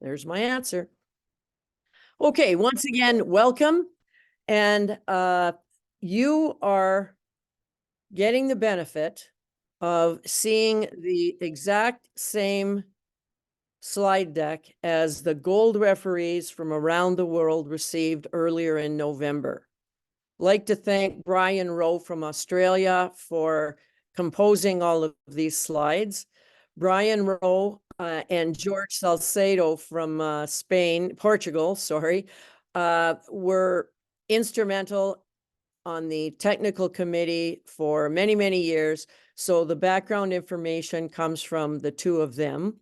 There's my answer. Okay, once again, welcome. And you are getting the benefit of seeing the exact same slide deck as the gold referees from around the world received earlier in November. I'd like to thank Brian Rowe from Australia for composing all of these slides. Brian Rowe and George Salcedo from Portugal, were instrumental on the technical committee for many, many years. So the background information comes from the two of them.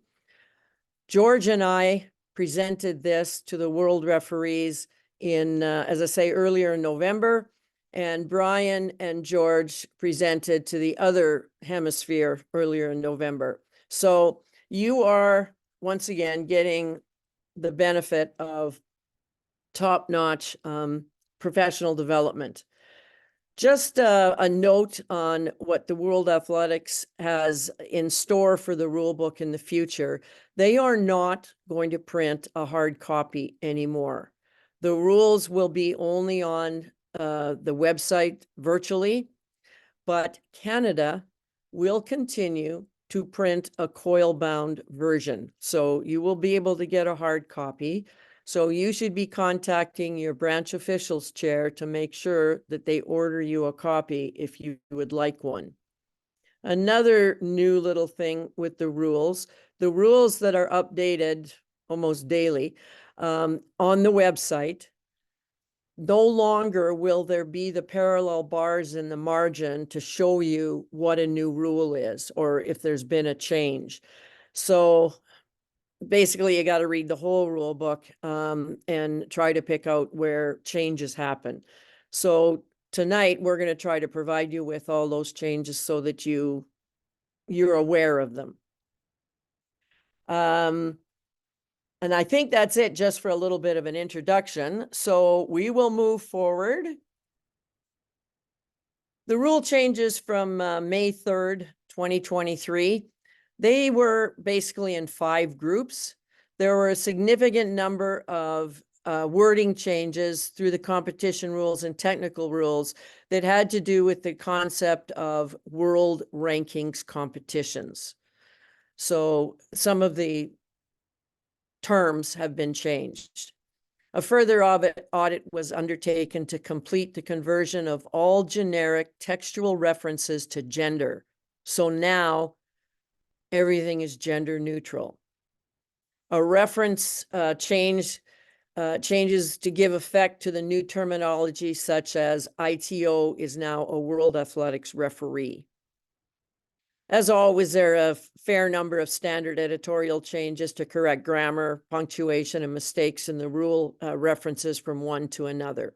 George and I presented this to the world referees in, as I say, earlier in November, and Brian and George presented to the other hemisphere earlier in November. So you are, once again, getting the benefit of top-notch professional development. Just a note on what the World Athletics has in store for the rule book in the future. They are not going to print a hard copy anymore. The rules will be only on the website virtually, but Canada will continue to print a coil-bound version. So you will be able to get a hard copy. So you should be contacting your branch officials chair to make sure that they order you a copy if you would like one. Another new little thing with the rules that are updated almost daily on the website, no longer will there be the parallel bars in the margin to show you what a new rule is or if there's been a change. So basically, you got to read the whole rule book and try to pick out where changes happen. So tonight, we're going to try to provide you with all those changes so that you're aware of them. And I think that's it just for a little bit of an introduction. So we will move forward. The rule changes from May 3rd, 2023. They were basically in 5 groups. There were a significant number of wording changes through the competition rules and technical rules that had to do with the concept of world rankings competitions. So some of the terms have been changed. A further audit was undertaken to complete the conversion of all generic textual references to gender. So now everything is gender neutral. A reference changes to give effect to the new terminology, such as ITO is now a World Athletics referee. As always, there are a fair number of standard editorial changes to correct grammar, punctuation, and mistakes in the rule references from one to another.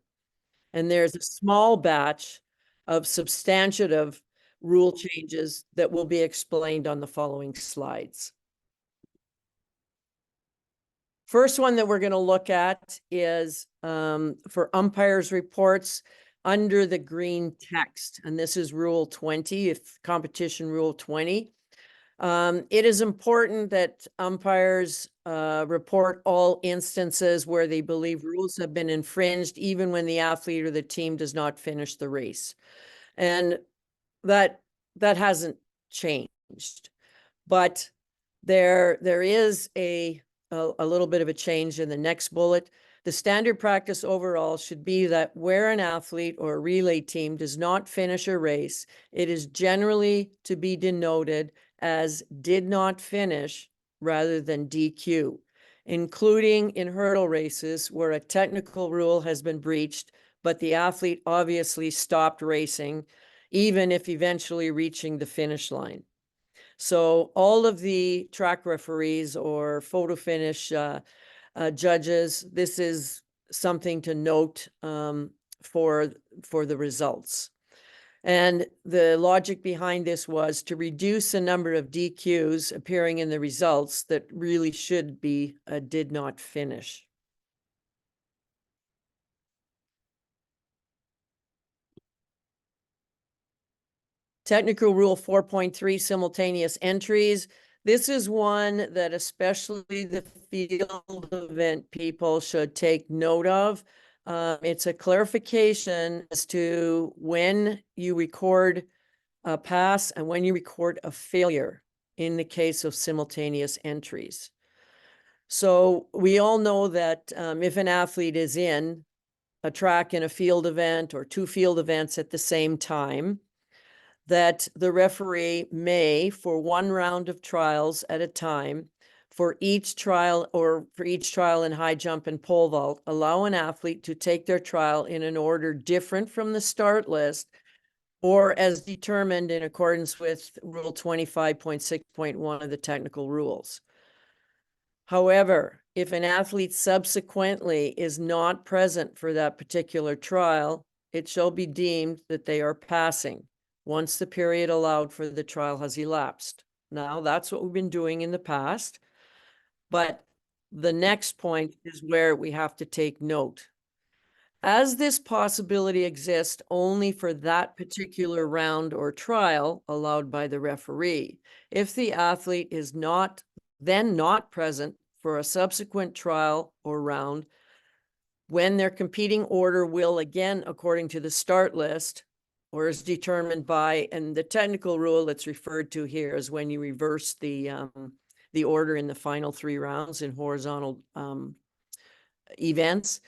And there's a small batch of substantive rule changes that will be explained on the following slides. First one that we're going to look at is for umpires' reports under the green text, and this is Rule 20, if competition Rule 20. It is important that umpires report all instances where they believe rules have been infringed, even when the athlete or the team does not finish the race. And that hasn't changed. But there is a little bit of a change in the next bullet. The standard practice overall should be that where an athlete or a relay team does not finish a race, it is generally to be denoted as did not finish rather than DQ, including in hurdle races where a technical rule has been breached, but the athlete obviously stopped racing, even if eventually reaching the finish line. So all of the track referees or photo finish judges, this is something to note for the results. And the logic behind this was to reduce the number of DQs appearing in the results that really should be a did not finish. Technical Rule 4.3, simultaneous entries. This is one that especially the field event people should take note of. It's a clarification as to when you record a pass and when you record a failure in the case of simultaneous entries. So we all know that if an athlete is in a track and a field event or two field events at the same time, that the referee may, for one round of trials at a time, for each trial in high jump and pole vault, allow an athlete to take their trial in an order different from the start list or as determined in accordance with Rule 25.6.1 of the technical rules. However, if an athlete subsequently is not present for that particular trial, it shall be deemed that they are passing once the period allowed for the trial has elapsed. Now, that's what we've been doing in the past, but the next point is where we have to take note. As this possibility exists only for that particular round or trial allowed by the referee, if the athlete is not present for a subsequent trial or round, when their competing order will again, according to the start list, or is determined by, and the technical rule that's referred to here is when you reverse the order in the final three rounds in horizontal events.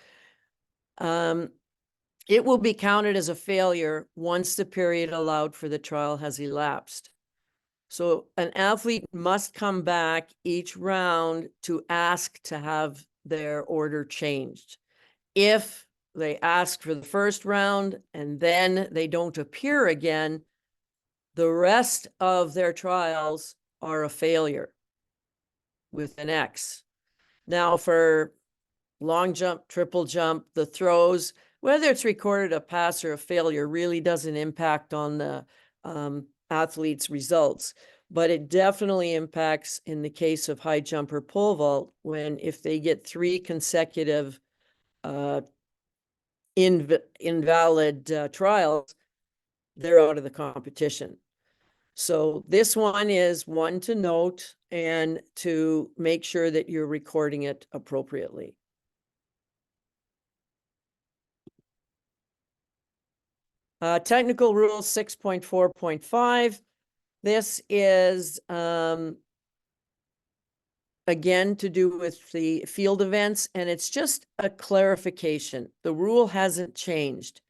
It will be counted as a failure once the period allowed for the trial has elapsed. So an athlete must come back each round to ask to have their order changed. If they ask for the first round and then they don't appear again, the rest of their trials are a failure with an X. Now for long jump, triple jump, the throws, whether it's recorded a pass or a failure really doesn't impact on the athlete's results, but it definitely impacts in the case of high jump or pole vault when if they get three consecutive invalid trials, they're out of the competition. So this one is one to note and to make sure that you're recording it appropriately. Technical rule 6.4.5. This is again to do with the field events, and it's just a clarification. The rule hasn't changed.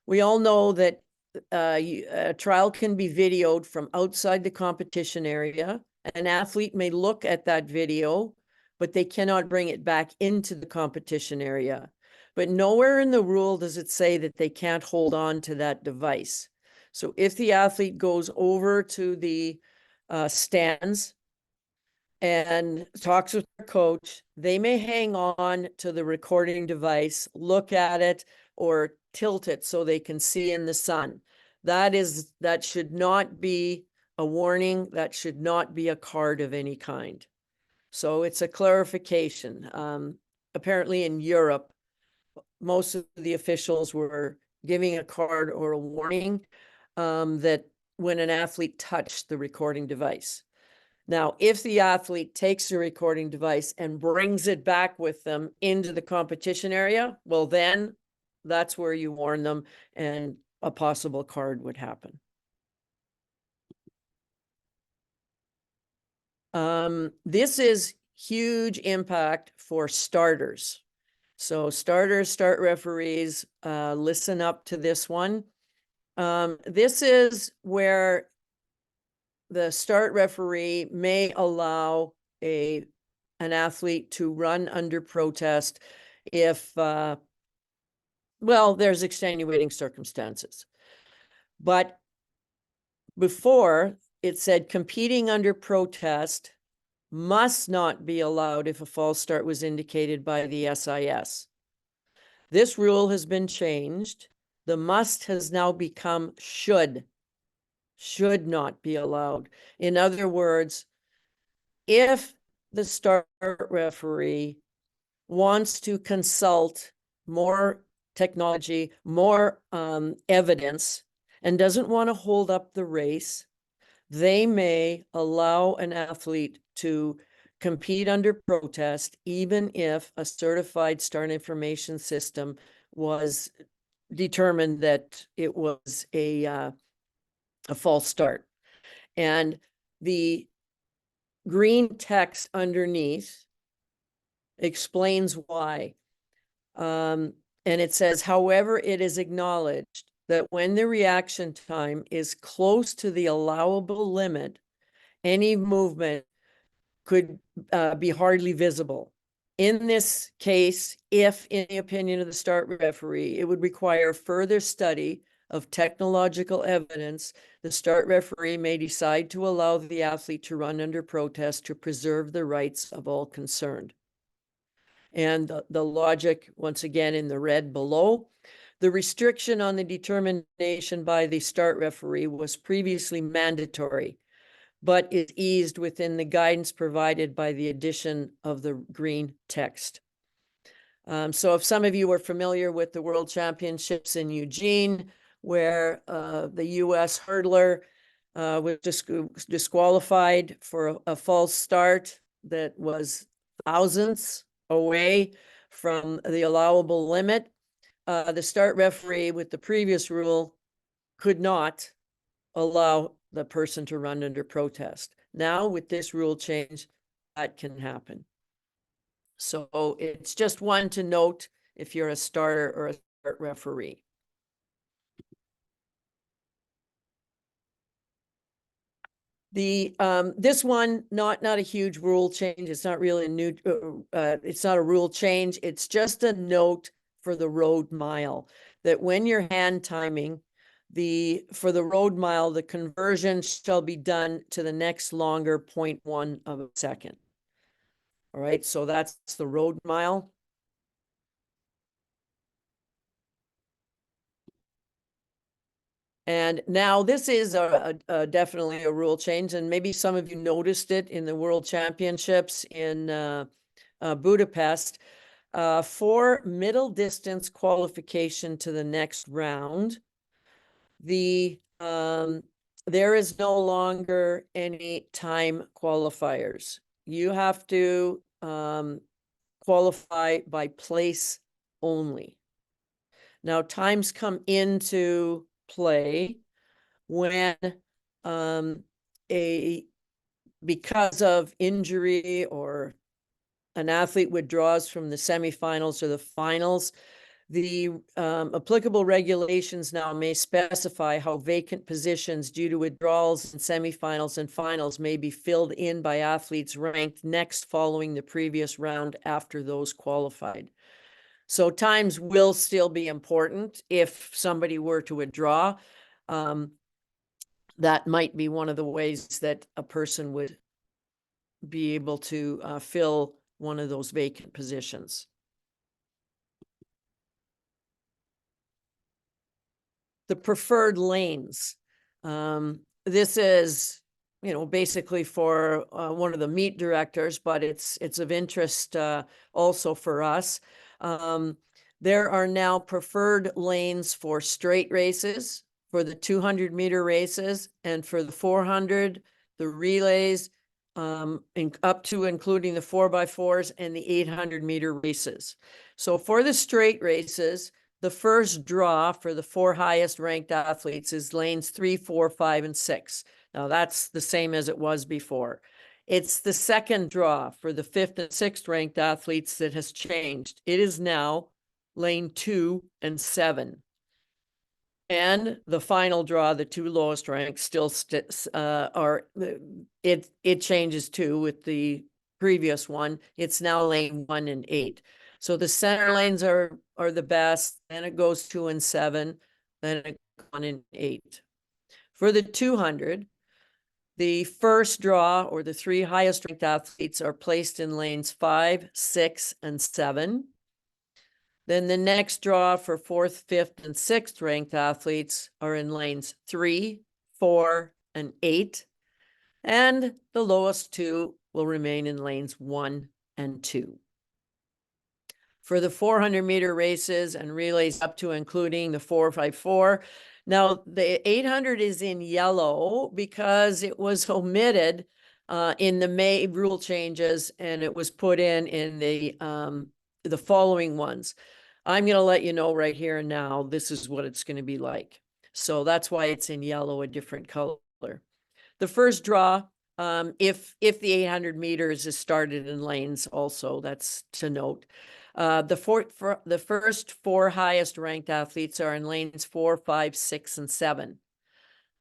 We all know that a trial can be videoed from outside the competition area. An athlete may look at that video, but they cannot bring it back into the competition area. But nowhere in the rule does it say that they can't hold on to that device. So if the athlete goes over to the stands and talks with their coach, they may hang on to the recording device, look at it, or tilt it so they can see in the sun. That should not be a warning. That should not be a card of any kind. So it's a clarification. Apparently in Europe, most of the officials were giving a card or a warning that when an athlete touched the recording device. Now, if the athlete takes the recording device and brings it back with them into the competition area, well, then that's where you warn them and a possible card would happen. This is huge impact for starters. So starters, start referees, listen up to this one. This is where the start referee may allow an athlete to run under protest if, well, there's extenuating circumstances. But before it said competing under protest must not be allowed if a false start was indicated by the SIS. This rule has been changed. The must has now become should not be allowed. In other words, if the start referee wants to consult more technology, more evidence, and doesn't want to hold up the race, they may allow an athlete to compete under protest, even if a certified start information system was determined that it was a false start. And the green text underneath explains why. And it says, however, it is acknowledged that when the reaction time is close to the allowable limit, any movement could be hardly visible. In this case, if, in the opinion of the start referee, it would require further study of technological evidence, the start referee may decide to allow the athlete to run under protest to preserve the rights of all concerned. And the logic, once again, in the red below, the restriction on the determination by the start referee was previously mandatory, but is eased within the guidance provided by the addition of the green text. So if some of you are familiar with the World Championships in Eugene, where the US hurdler was disqualified for a false start that was thousandths away from the allowable limit, the start referee with the previous rule could not allow the person to run under protest. Now, with this rule change, that can happen. So it's just one to note if you're a starter or a start referee. The this one, not a huge rule change. It's not really a new, it's not a rule change. It's just a note for the road mile that when you're hand timing, for the road mile, the conversion shall be done to the next longer 0.1 of a second. All right, so that's the road mile. And now this is definitely a rule change, and maybe some of you noticed it in the World Championships in Budapest. For middle distance qualification to the next round, there is no longer any time qualifiers. You have to qualify by place only. Now, times come into play when because of injury or an athlete withdraws from the semifinals or the finals, the applicable regulations now may specify how vacant positions due to withdrawals in semifinals and finals may be filled in by athletes ranked next following the previous round after those qualified. So times will still be important if somebody were to withdraw. That might be one of the ways that a person would be able to fill one of those vacant positions. The preferred lanes. This is, basically for one of the meet directors, but it's of interest also for us. There are now preferred lanes for straight races, for the 200-meter races, and for the 400, the relays, up to including the 4x4s and the 800-meter races. So for the straight races, the first draw for the 4 highest ranked athletes is lanes 3, 4, 5, and 6. Now that's the same as it was before. It's the second draw for the 5th and 6th ranked athletes that has changed. It is now lane 2 and 7. And the final draw, the 2 lowest ranks still it changes too with the previous one. It's now lane 1 and 8. So the center lanes are the best, then it goes 2 and 7, then it goes 1 and 8. For the 200, the first draw, or the 3 highest ranked athletes, are placed in lanes 5, 6, and 7. Then the next draw for 4th, 5th, and 6th ranked athletes are in lanes 3, 4, and 8. And the lowest 2 will remain in lanes 1 and 2. For the 400-meter races and relays up to including the 4x4, Now, the 800 is in yellow because it was omitted in the May rule changes, and it was put in the following ones. I'm going to let you know right here and now, this is what it's going to be like. So that's why it's in yellow, a different color. The first draw, if the 800 meters is started in lanes also, that's to note. The first four highest ranked athletes are in lanes 4, 5, 6, and 7.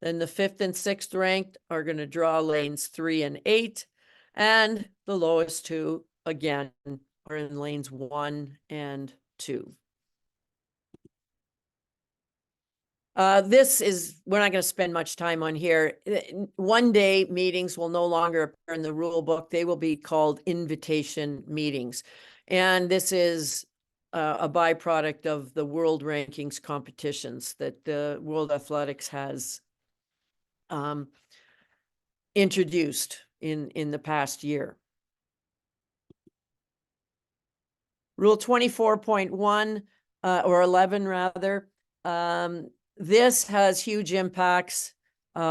Then the fifth and sixth ranked are going to draw lanes 3 and 8. And the lowest two, again, are in lanes 1 and 2. We're not going to spend much time on here. One day meetings will no longer appear in the rule book. They will be called invitation meetings. And this is a byproduct of the world rankings competitions that the World Athletics has introduced in the past year. Rule 24.1 or 11 rather. This has huge impacts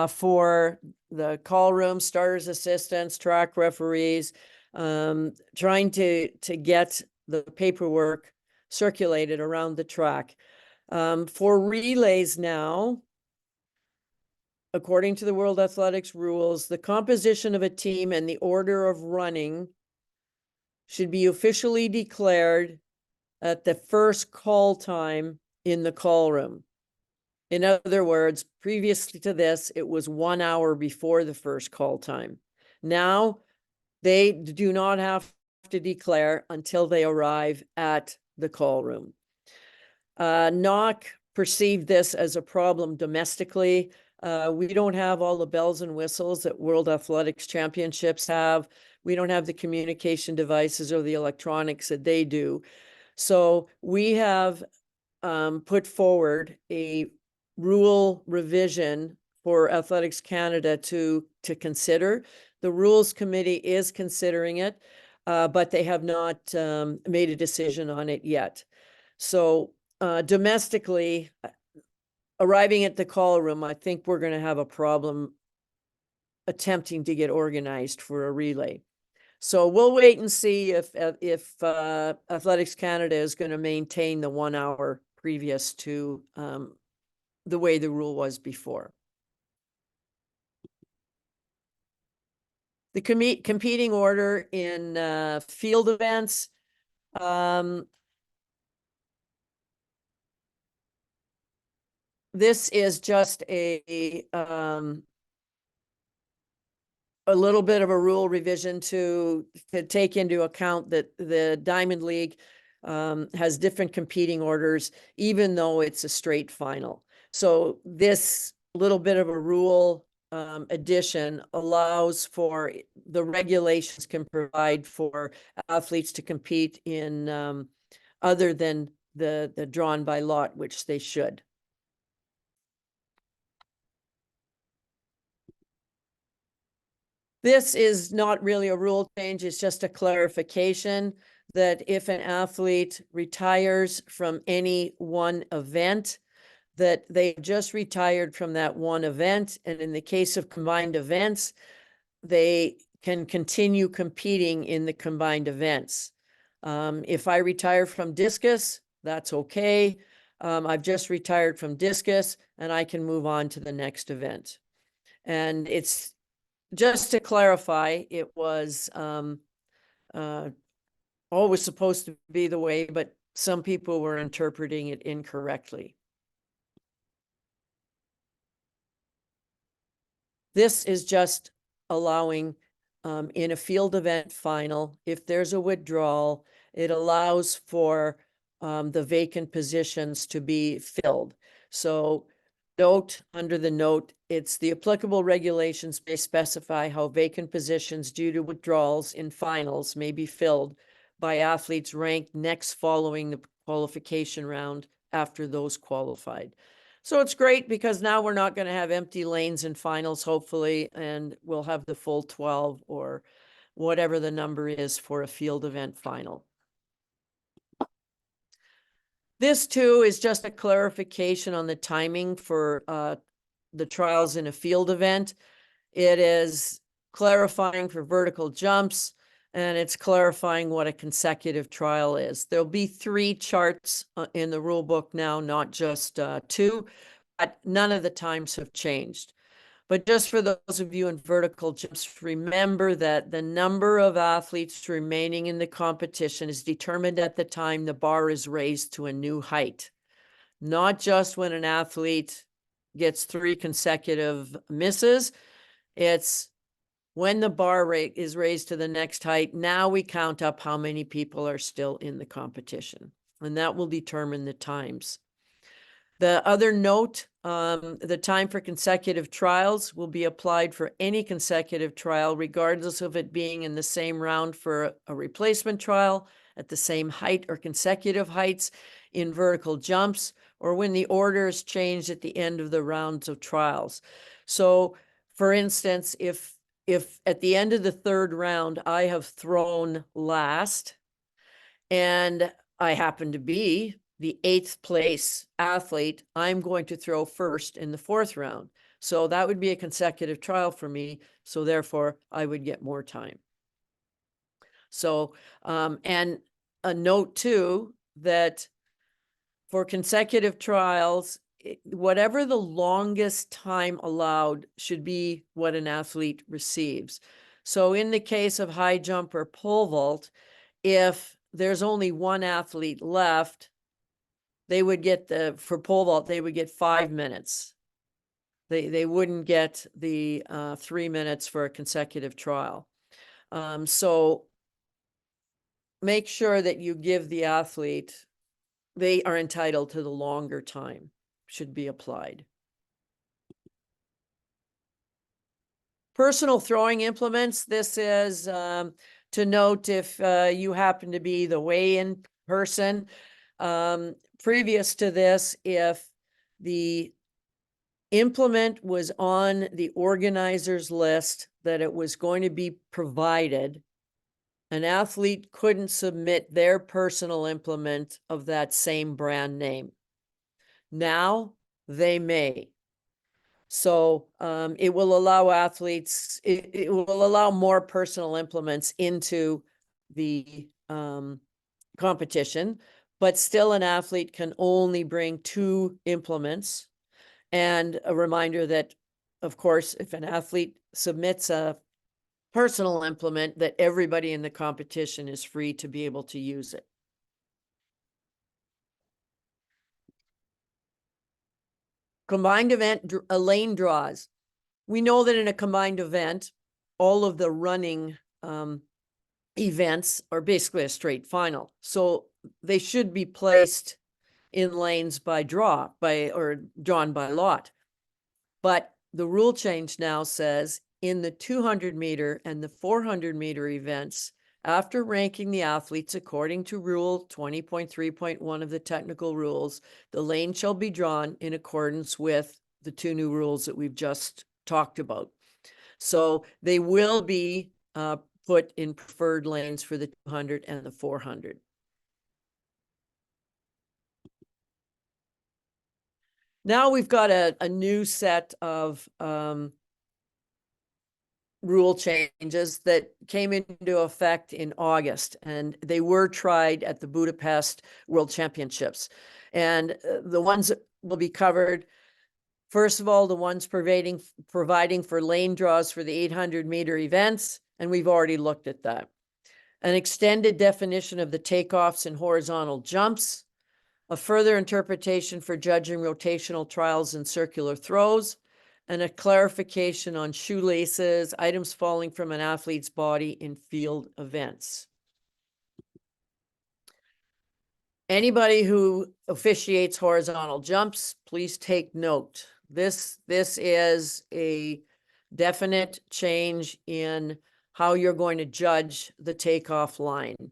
for the call room, starters, assistants, track referees, trying to get the paperwork circulated around the track. For relays now, according to the World Athletics rules, the composition of a team and the order of running should be officially declared at the first call time in the call room. In other words, previously to this, it was 1 hour before the first call time. Now, they do not have to declare until they arrive at the call room. NOC perceived this as a problem domestically. We don't have all the bells and whistles that World Athletics Championships have. We don't have the communication devices or the electronics that they do. So we have put forward a rule revision for Athletics Canada to consider. The Rules Committee is considering it, but they have not made a decision on it yet. So domestically, arriving at the call room, I think we're going to have a problem attempting to get organized for a relay. So we'll wait and see if Athletics Canada is going to maintain the 1 hour previous to the way the rule was before. The competing order in field events. This is just a little bit of a rule revision to take into account that the Diamond League has different competing orders, even though it's a straight final. So this little bit of a rule addition allows for the regulations can provide for athletes to compete in other than the drawn by lot, which they should. This is not really a rule change, it's just a clarification that if an athlete retires from any one event, that they just retired from that one event. And in the case of combined events, they can continue competing in the combined events. If I retire from discus, that's okay. I've just retired from discus and I can move on to the next event. And it's just to clarify, it was always supposed to be the way, but some people were interpreting it incorrectly. This is just allowing in a field event final, if there's a withdrawal, it allows for the vacant positions to be filled. So note under the note, it's the applicable regulations may specify how vacant positions due to withdrawals in finals may be filled by athletes ranked next following the qualification round after those qualified. So it's great because now we're not going to have empty lanes in finals, hopefully, and we'll have the full 12 or whatever the number is for a field event final. This too is just a clarification on the timing for the trials in a field event. It is clarifying for vertical jumps, and it's clarifying what a consecutive trial is. There'll be 3 charts in the rule book now, not just 2, but none of the times have changed. But just for those of you in vertical jumps, remember that the number of athletes remaining in the competition is determined at the time the bar is raised to a new height, not just when an athlete gets 3 consecutive misses. It's when the bar rate is raised to the next height. Now we count up how many people are still in the competition, and that will determine the times. The other note, the time for consecutive trials will be applied for any consecutive trial, regardless of it being in the same round for a replacement trial, at the same height or consecutive heights in vertical jumps, or when the order is changed at the end of the rounds of trials. So, for instance, if at the end of the 3rd round, I have thrown last and I happen to be the 8th place athlete, I'm going to throw first in the 4th round. So that would be a consecutive trial for me. So therefore, I would get more time. So, and a note too, that for consecutive trials, whatever the longest time allowed should be what an athlete receives. So in the case of high jump or pole vault, if there's only one athlete left, they would get for pole vault, they would get 5 minutes. They wouldn't get the 3 minutes for a consecutive trial. So make sure that you give the athlete, they are entitled to the longer time, should be applied. Personal throwing implements. This is to note if you happen to be the weigh-in person. Previous to this, if the implement was on the organizer's list that it was going to be provided, an athlete couldn't submit their personal implement of that same brand name. Now they may. So it will allow athletes, it will allow more personal implements into the competition, but still an athlete can only bring 2 implements. And a reminder that, of course, if an athlete submits a personal implement, that everybody in the competition is free to be able to use it. Combined event lane draws. We know that in a combined event, all of the running events are basically a straight final. So they should be placed in lanes by draw, or drawn by lot. But the rule change now says in the 200-meter and the 400-meter events, after ranking the athletes according to Rule 20.3.1 of the technical rules, the lane shall be drawn in accordance with the 2 new rules that we've just talked about. So they will be put in preferred lanes for the 200 and the 400. Now we've got a new set of rule changes that came into effect in August, and they were tried at the Budapest World Championships. And the ones that will be covered, first of all, the ones providing for lane draws for the 800-meter events, and we've already looked at that. An extended definition of the takeoffs and horizontal jumps, a further interpretation for judging rotational trials and circular throws, and a clarification on shoelaces, items falling from an athlete's body in field events. Anybody who officiates horizontal jumps, please take note. This is a definite change in how you're going to judge the takeoff line.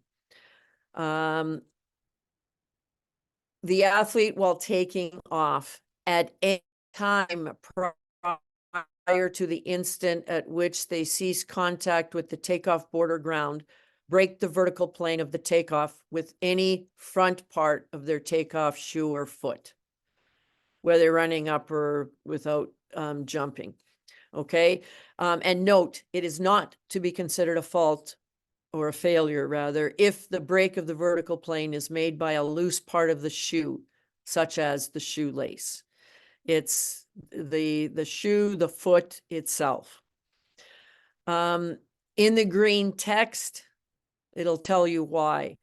The athlete, while taking off at any time prior to the instant at which they cease contact with the takeoff border ground, break the vertical plane of the takeoff with any front part of their takeoff shoe or foot, whether running up or without jumping. Okay. And note, it is not to be considered a fault or a failure rather, if the break of the vertical plane is made by a loose part of the shoe, such as the shoelace. It's the shoe, the foot itself. In the green text, it'll tell you why.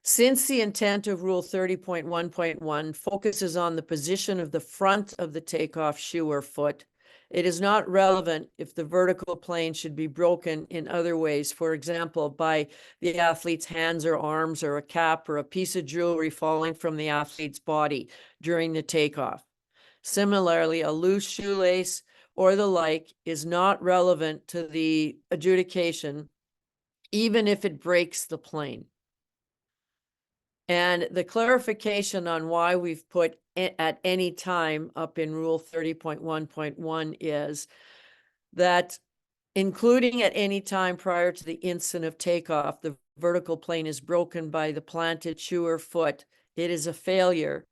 Since the intent of Rule 30.1.1 focuses on the position of the front of the takeoff shoe or foot, it is not relevant if the vertical plane should be broken in other ways, for example, by the athlete's hands or arms or a cap or a piece of jewelry falling from the athlete's body during the takeoff. Similarly, a loose shoelace or the like is not relevant to the adjudication, even if it breaks the plane. And the clarification on why we've put at any time up in Rule 30.1.1 is that including at any time prior to the instant of takeoff, the vertical plane is broken by the planted shoe or foot, it is a failure.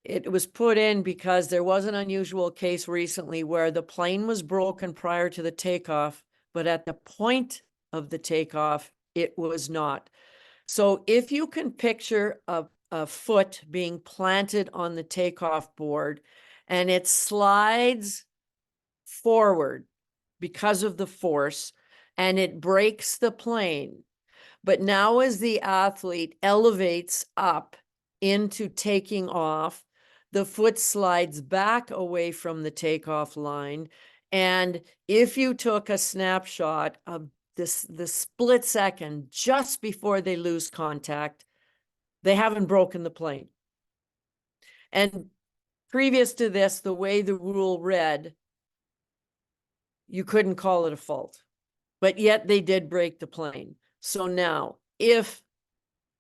It was put in because there was an unusual case recently where the plane was broken prior to the takeoff, but at the point of the takeoff, it was not. So if you can picture a foot being planted on the takeoff board and it slides forward because of the force and it breaks the plane, but now as the athlete elevates up into taking off, the foot slides back away from the takeoff line. And if you took a snapshot of the split second just before they lose contact, they haven't broken the plane. And previous to this, the way the rule read, you couldn't call it a fault, but yet they did break the plane. So now, if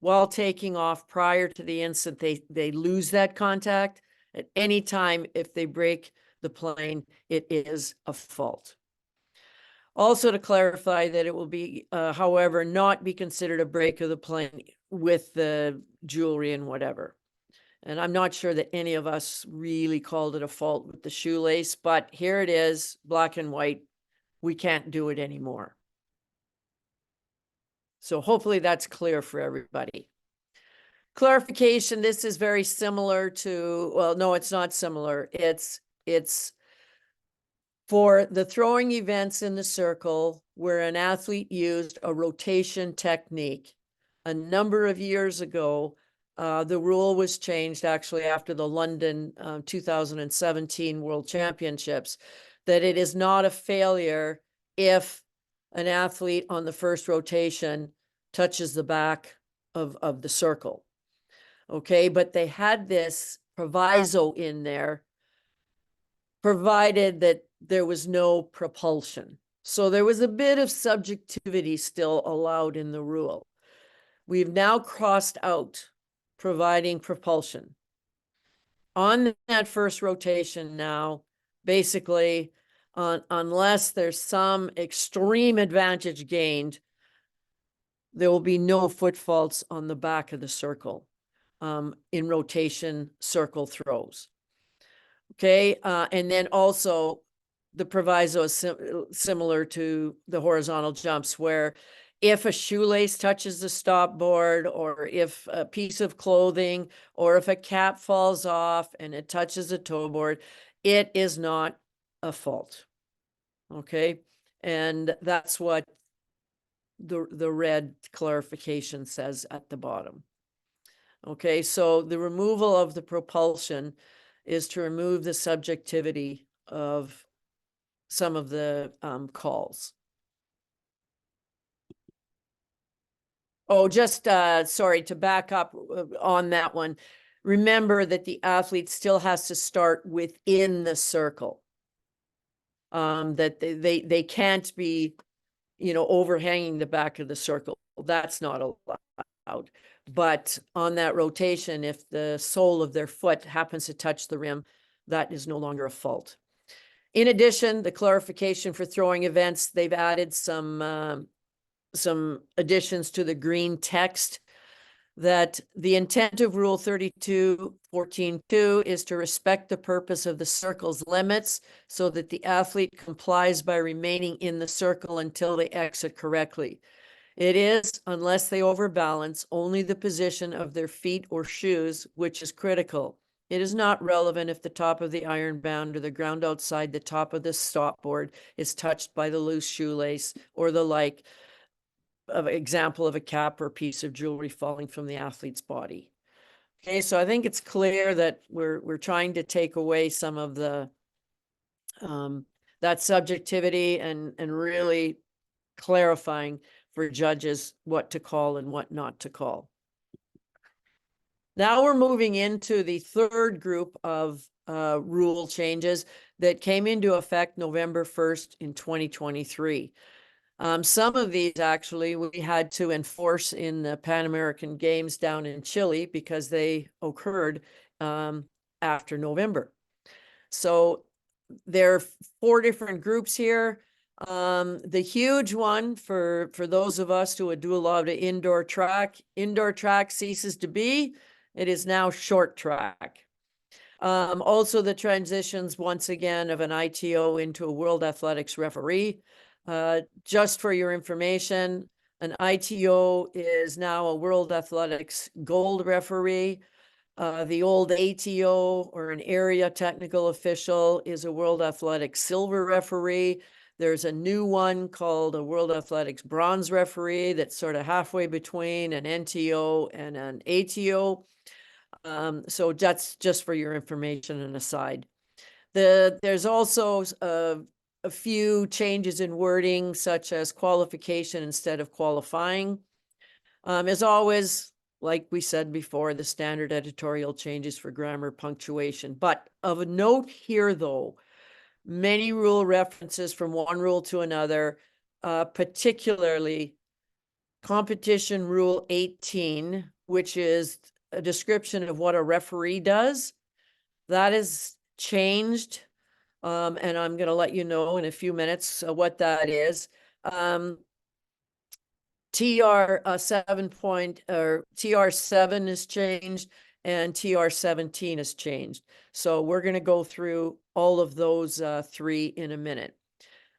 while taking off prior to the instant they lose that contact, at any time if they break the plane, it is a fault. Also to clarify that it will be, however, not be considered a break of the plane with the jewelry and whatever. And I'm not sure that any of us really called it a fault with the shoelace, but here it is, black and white. We can't do it anymore. So hopefully that's clear for everybody. Clarification, this is very similar to, well, no, it's not similar. It's for the throwing events in the circle where an athlete used a rotation technique. A number of years ago, the rule was changed actually after the London 2017 World Championships, that it is not a failure if an athlete on the first rotation touches the back of the circle. Okay, but they had this proviso in there, provided that there was no propulsion. So there was a bit of subjectivity still allowed in the rule. We've now crossed out providing propulsion. On that first rotation now, basically, unless there's some extreme advantage gained, there will be no foot faults on the back of the circle in rotation circle throws. Okay, and then also the proviso is similar to the horizontal jumps, where if a shoelace touches the stop board, or if a piece of clothing, or if a cap falls off and it touches the toe board, it is not a fault. Okay, and that's what the red clarification says at the bottom. Okay, so the removal of the propulsion is to remove the subjectivity of some of the calls. Oh, just sorry, to back up on that one. Remember that the athlete still has to start within the circle. That they can't be, you know, overhanging the back of the circle. That's not allowed. But on that rotation, if the sole of their foot happens to touch the rim, that is no longer a fault. In addition, the clarification for throwing events, they've added some some additions to the green text, that the intent of Rule 32.14.2 is to respect the purpose of the circle's limits so that the athlete complies by remaining in the circle until they exit correctly. It is, unless they overbalance, only the position of their feet or shoes, which is critical. It is not relevant if the top of the iron band or the ground outside the top of the stopboard is touched by the loose shoelace or the like, of example of a cap or piece of jewelry falling from the athlete's body. Okay, so I think it's clear that we're trying to take away some of the that subjectivity and really clarifying for judges what to call and what not to call. Now we're moving into the third group of rule changes that came into effect November 1st in 2023. Some of these actually we had to enforce in the Pan American Games down in Chile because they occurred after November. So there are 4 different groups here. The huge one for those of us who would do a lot of indoor track ceases to be. It is now short track. Also the transitions once again of an ITO into a World Athletics referee. Just for your information, an ITO is now a World Athletics gold referee. The old ATO, or an area technical official, is a World Athletics silver referee. There's a new one called a World Athletics bronze referee that's sort of halfway between an NTO and an ATO. So that's just for your information and aside. There's also a few changes in wording, such as qualification instead of qualifying. As always, like we said before, the standard editorial changes for grammar, punctuation. But of a note here, though, many rule references from one rule to another, particularly competition rule 18, which is a description of what a referee does. That is changed. And I'm going to let you know in a few minutes what that is. TR7 is changed and TR17 is changed. So we're going to go through all of those 3 in a minute.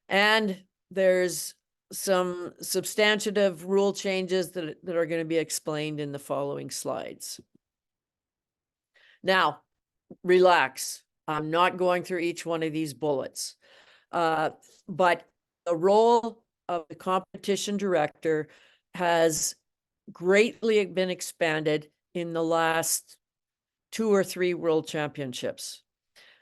And there's some substantive rule changes that are going to be explained in the following slides. Now, relax. I'm not going through each one of these bullets. But the role of the competition director has greatly been expanded in the last 2 or 3 world championships.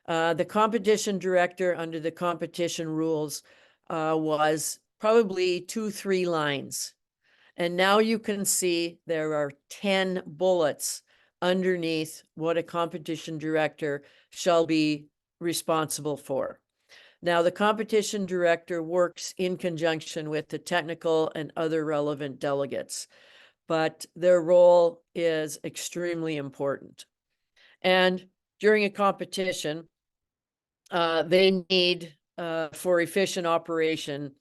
The competition director under the competition rules was probably 2-3 lines. And now you can see there are 10 bullets underneath what a competition director shall be responsible for. Now, the competition director works in conjunction with the technical and other relevant delegates, but their role is extremely important. And during a competition, they need, for efficient operation,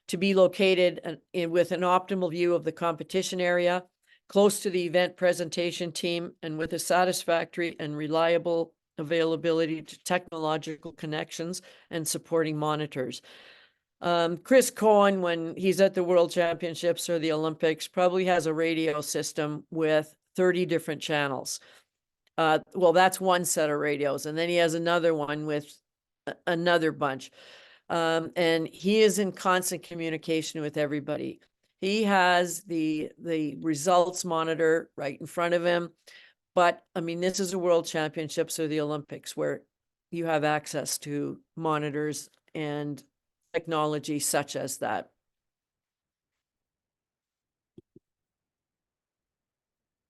to be located with an optimal view of the competition area, close to the event presentation team, and with a satisfactory and reliable availability to technological connections and supporting monitors. Chris Cohen, when he's at the World Championships or the Olympics, probably has a radio system with 30 different channels. Well, that's one set of radios. And then he has another one with another bunch. And he is in constant communication with everybody. He has the results monitor right in front of him. But I mean, this is a World Championships or the Olympics where you have access to monitors and technology such as that.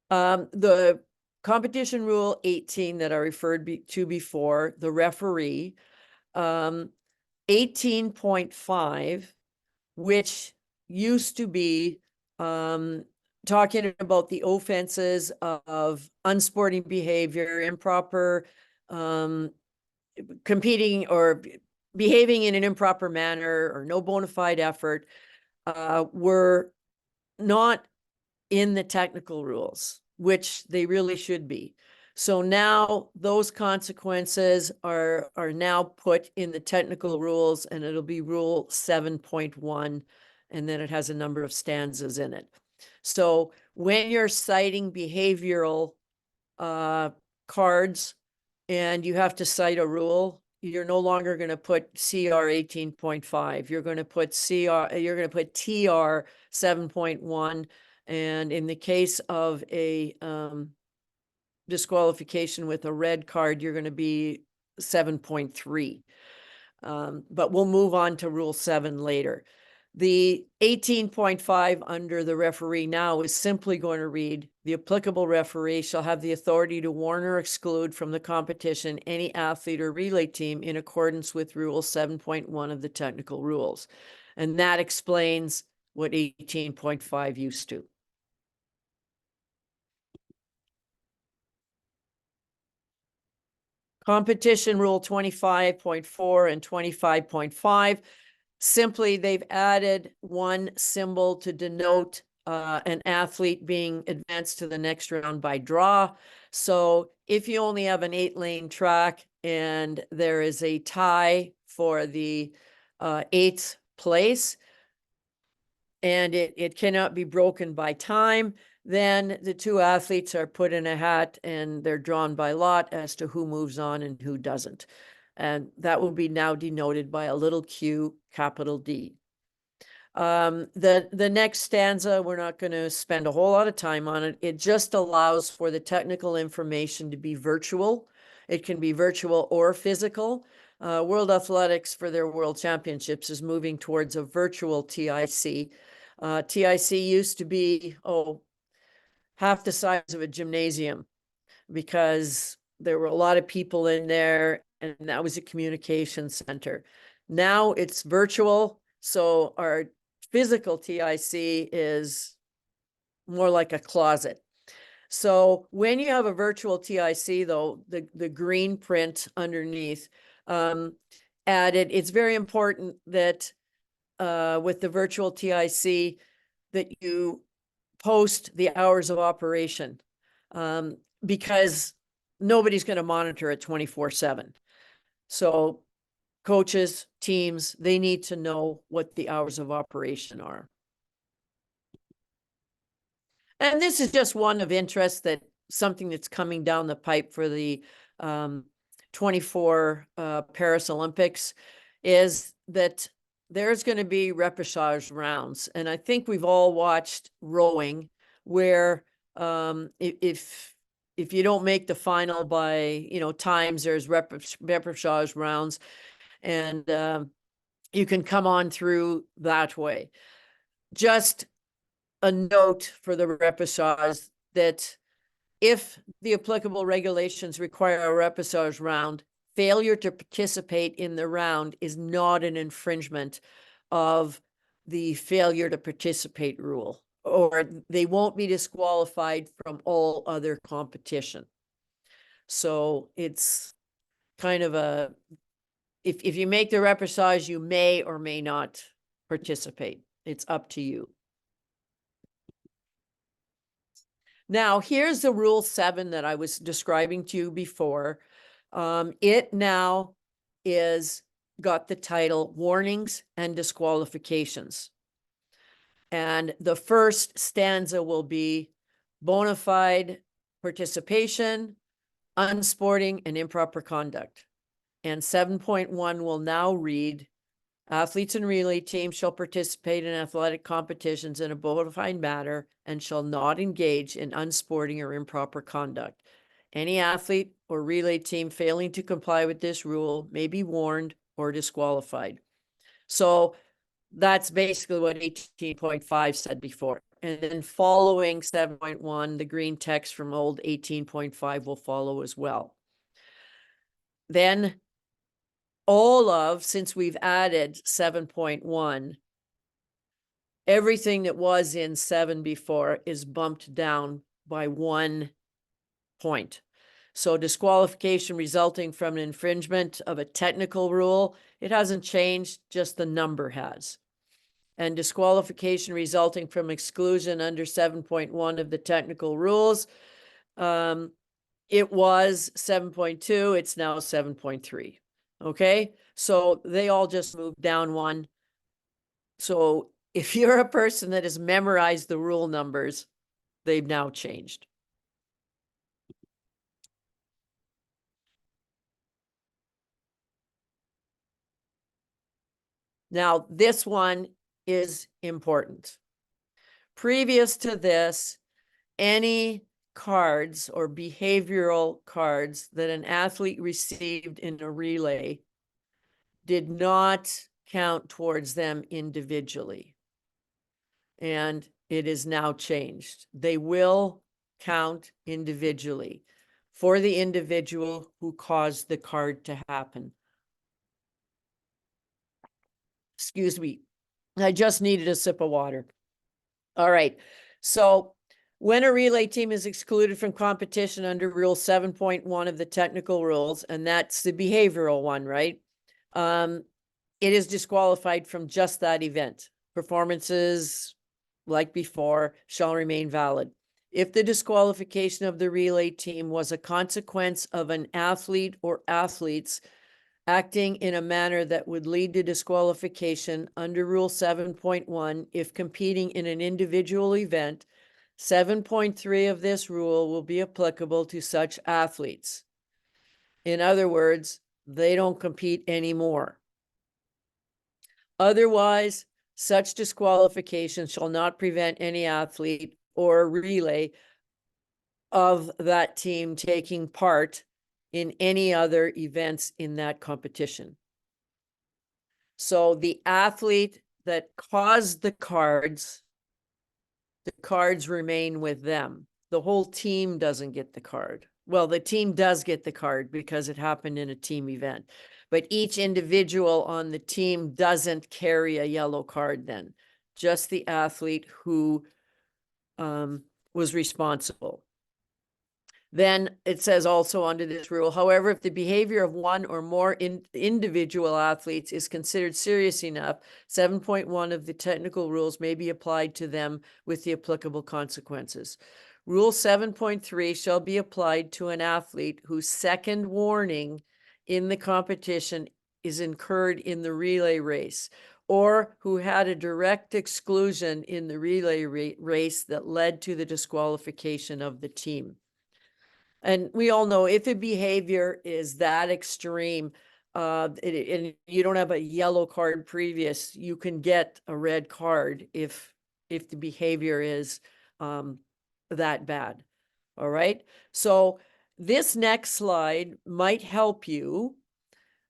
The competition rule 18 that I referred to before, the referee, 18.5, which used to be talking about the offenses of unsporting behavior, improper competing or behaving in an improper manner, or no bona fide effort, were not in the technical rules, which they really should be. So now those consequences are now put in the technical rules, and it'll be rule 7.1, and then it has a number of stanzas in it. So when you're citing behavioral cards and you have to cite a rule, you're no longer going to put CR 18.5. You're going to put TR 7.1. And in the case of a disqualification with a red card, you're going to be 7.3. But we'll move on to Rule 7 later. The 18.5 under the referee now is simply going to read, the applicable referee shall have the authority to warn or exclude from the competition any athlete or relay team in accordance with Rule 7.1 of the technical rules. And that explains what 18.5 used to. Competition Rule 25.4 and 25.5. Simply, they've added one symbol to denote an athlete being advanced to the next round by draw. So if you only have an 8-lane track and there is a tie for the 8th place, and it cannot be broken by time, then the two athletes are put in a hat and they're drawn by lot as to who moves on and who doesn't. And that will be now denoted by a little Q, capital D. The next stanza, we're not going to spend a whole lot of time on it. It just allows for the technical information to be virtual. It can be virtual or physical. World Athletics for their World Championships is moving towards a virtual TIC. TIC used to be, half the size of a gymnasium because there were a lot of people in there, and that was a communication center. Now it's virtual, so our physical TIC is more like a closet. So when you have a virtual TIC, though, the green print underneath added, it's very important that with the virtual TIC that you post the hours of operation, because nobody's going to monitor it 24/7. So coaches, teams, they need to know what the hours of operation are. And this is just one of interest, that something that's coming down the pipe for the 24 Paris Olympics is that there's going to be repechage rounds. And I think we've all watched rowing where if you don't make the final by, times, there's repechage rounds, and you can come on through that way. Just a note for the repechage that if the applicable regulations require a repechage round, failure to participate in the round is not an infringement of the failure to participate rule, or they won't be disqualified from all other competition. So it's kind of a, if you make the repechage, you may or may not participate. It's up to you. Now, here's the Rule 7 that I was describing to you before. It now is got the title Warnings and Disqualifications. And the first stanza will be bona fide participation, unsporting, and improper conduct. And 7.1 will now read, athletes and relay teams shall participate in athletic competitions in a bona fide manner and shall not engage in unsporting or improper conduct. Any athlete or relay team failing to comply with this rule may be warned or disqualified. So that's basically what 18.5 said before. And then following 7.1, the green text from old 18.5 will follow as well. Then since we've added 7.1, everything that was in 7 before is bumped down by 1 point. So disqualification resulting from an infringement of a technical rule, it hasn't changed, just the number has. and disqualification resulting from exclusion under 7.1 of the technical rules. It was 7.2, it's now 7.3. Okay, so they all just moved down one. So if you're a person that has memorized the rule numbers, they've now changed. Now, this one is important. Previous to this, any cards or behavioral cards that an athlete received in a relay did not count towards them individually. And it is now changed. They will count individually for the individual who caused the card to happen. Excuse me. I just needed a sip of water. All right. So when a relay team is excluded from competition under Rule 7.1 of the technical rules, and that's the behavioral one, right? It is disqualified from just that event. Performances, like before, shall remain valid. If the disqualification of the relay team was a consequence of an athlete or athletes acting in a manner that would lead to disqualification under Rule 7.1 if competing in an individual event, 7.3 of this rule will be applicable to such athletes. In other words, they don't compete anymore. Otherwise, such disqualification shall not prevent any athlete or relay of that team taking part in any other events in that competition. So the athlete that caused the cards remain with them. The whole team doesn't get the card. Well, the team does get the card because it happened in a team event, but each individual on the team doesn't carry a yellow card then, just the athlete who was responsible. Then it says also under this rule, however, if the behavior of one or more individual athletes is considered serious enough, 7.1 of the technical rules may be applied to them with the applicable consequences. Rule 7.3 shall be applied to an athlete whose second warning in the competition is incurred in the relay race, or who had a direct exclusion in the relay race that led to the disqualification of the team. And we all know if a behavior is that extreme, and you don't have a yellow card previous, you can get a red card if the behavior is that bad. All right. So this next slide might help you.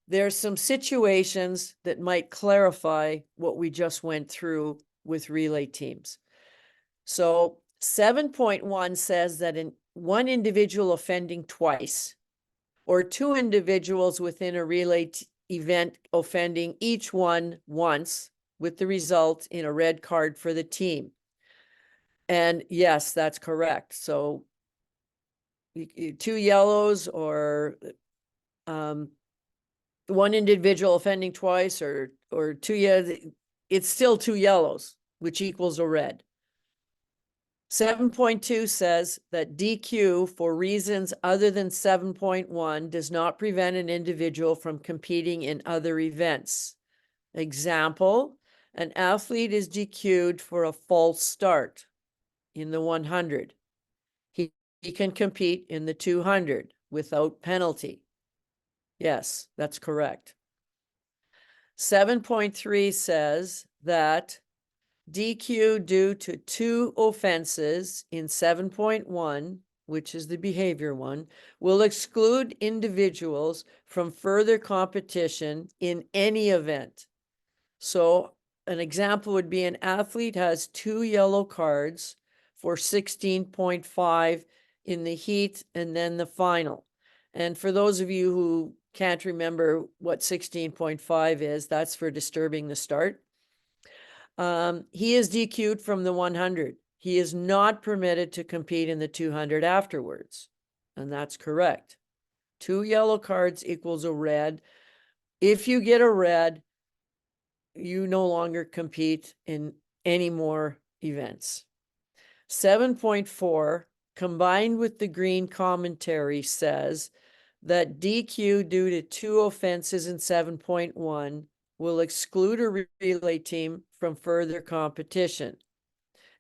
There's some situations that might clarify what we just went through with relay teams. So 7.1 says that in one individual offending twice, or two individuals within a relay event offending each one once, with the result in a red card for the team. And yes, that's correct. So two yellows or one individual offending twice or two yellows, it's still two yellows, which equals a red. 7.2 says that DQ for reasons other than 7.1 does not prevent an individual from competing in other events. Example, an athlete is DQ'd for a false start in the 100. He can compete in the 200 without penalty. Yes, that's correct. 7.3 says that DQ due to two offenses in 7.1, which is the behavior one, will exclude individuals from further competition in any event. So an example would be an athlete has two yellow cards for 16.5 in the heat and then the final. And for those of you who can't remember what 16.5 is, that's for disturbing the start. He is DQ'd from the 100. He is not permitted to compete in the 200 afterwards. And that's correct. Two yellow cards equals a red. If you get a red, you no longer compete in any more events. 7.4, combined with the green commentary, says that DQ due to 2 offenses in 7.1 will exclude a relay team from further competition.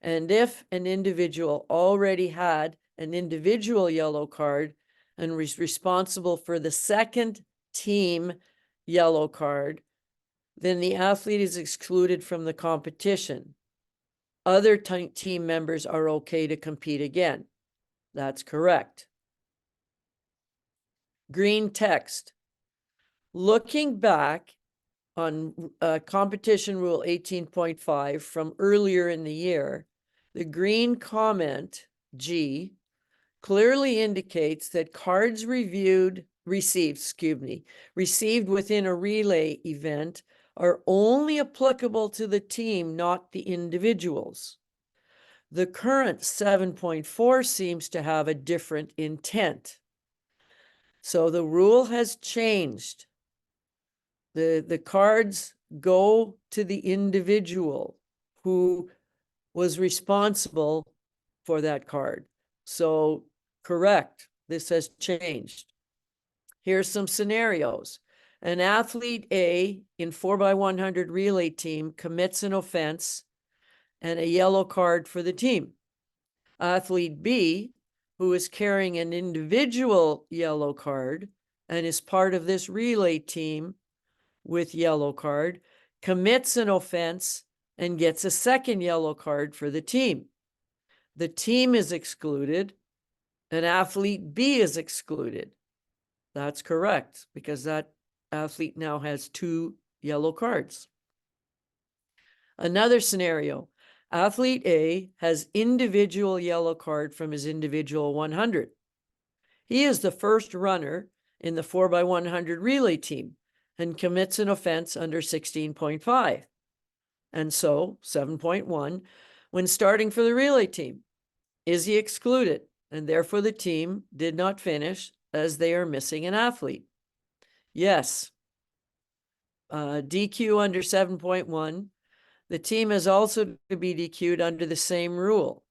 And if an individual already had an individual yellow card and was responsible for the second team yellow card, then the athlete is excluded from the competition. Other team members are okay to compete again. That's correct. Green text. Looking back on competition rule 18.5 from earlier in the year, the green comment, G, clearly indicates that cards received within a relay event are only applicable to the team, not the individuals. The current 7.4 seems to have a different intent. So the rule has changed. The cards go to the individual who was responsible for that card. So correct, this has changed. Here's some scenarios. An athlete A in 4x100 relay team commits an offense and a yellow card for the team. Athlete B, who is carrying an individual yellow card and is part of this relay team with yellow card, commits an offense and gets a second yellow card for the team. The team is excluded and athlete B is excluded. That's correct, because that athlete now has 2 yellow cards. Another scenario, athlete A has individual yellow card from his individual 100. He is the first runner in the 4x100 relay team and commits an offense under 16.5. And so 7.1, when starting for the relay team, is he excluded? And therefore the team did not finish as they are missing an athlete. Yes. DQ under 7.1. The team is also to be DQ'd under the same rule,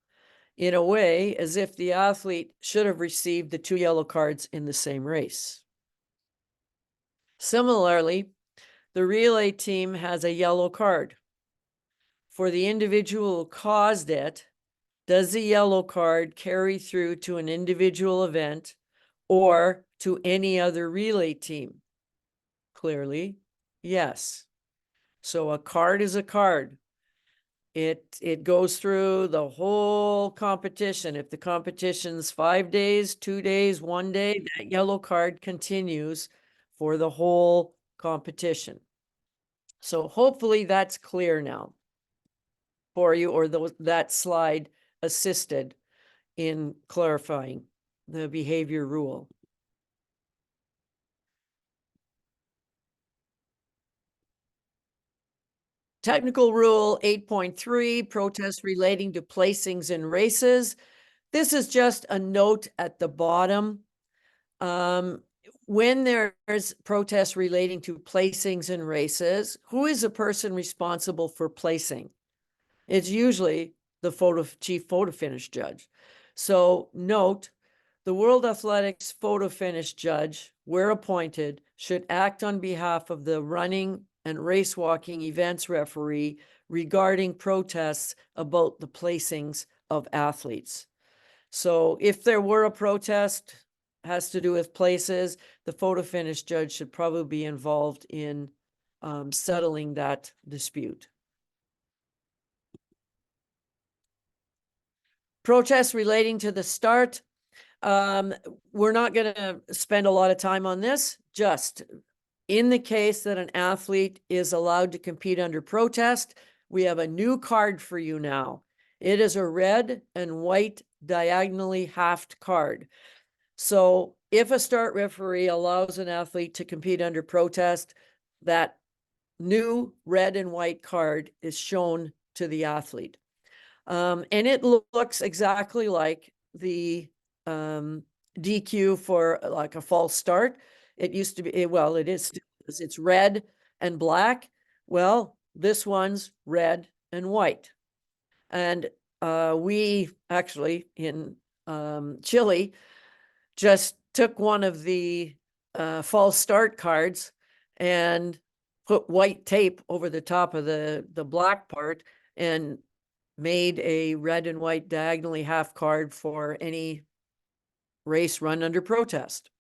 in a way as if the athlete should have received the 2 yellow cards in the same race. Similarly, the relay team has a yellow card. For the individual who caused it, does the yellow card carry through to an individual event or to any other relay team? Clearly, yes. So a card is a card. It goes through the whole competition. If the competition's 5 days, 2 days, 1 day, that yellow card continues for the whole competition. So hopefully that's clear now for you, or that slide assisted in clarifying the behavior rule. Technical rule 8.3, protests relating to placings in races. This is just a note at the bottom. When there's protests relating to placings in races, who is the person responsible for placing? It's usually the chief photo finish judge. So note, the World Athletics photo finish judge, where appointed, should act on behalf of the running and race walking events referee regarding protests about the placings of athletes. So if there were a protest, has to do with places, the photo finish judge should probably be involved in settling that dispute. Protests relating to the start. We're not going to spend a lot of time on this. Just in the case that an athlete is allowed to compete under protest, we have a new card for you now. It is a red and white diagonally halved card. So if a start referee allows an athlete to compete under protest, that new red and white card is shown to the athlete. And it looks exactly like the DQ for like a false start. It used to be, well, it is, it's red and black. Well, This one's red and white. And we actually in Chile just took one of the false start cards and put white tape over the top of the black part and made a red and white diagonally half card for any race run under protest.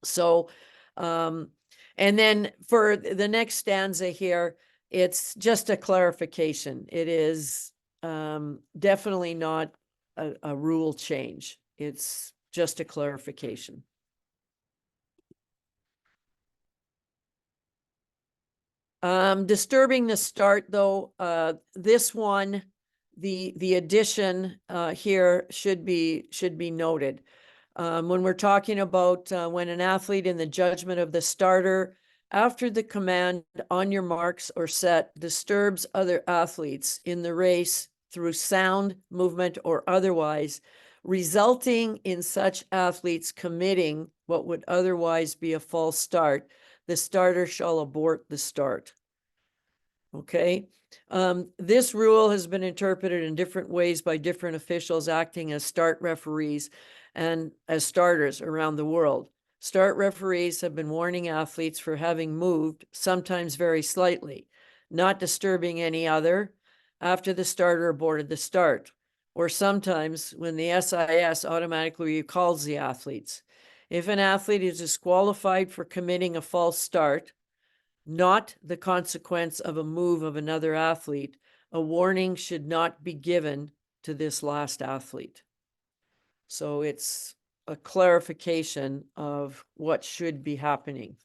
So, and then for the next stanza here, it's just a clarification. It is definitely not a rule change. It's just a clarification. Disturbing the start though, this one, the addition here should be noted. When we're talking about when an athlete in the judgment of the starter after the command on your marks or set disturbs other athletes in the race through sound, movement, or otherwise, resulting in such athletes committing what would otherwise be a false start, the starter shall abort the start. Okay. This rule has been interpreted in different ways by different officials acting as start referees and as starters around the world. Start referees have been warning athletes for having moved, sometimes very slightly, not disturbing any other after the starter aborted the start, or sometimes when the SIS automatically recalls the athletes. If an athlete is disqualified for committing a false start, not the consequence of a move of another athlete, a warning should not be given to this last athlete. So it's a clarification of what should be happening.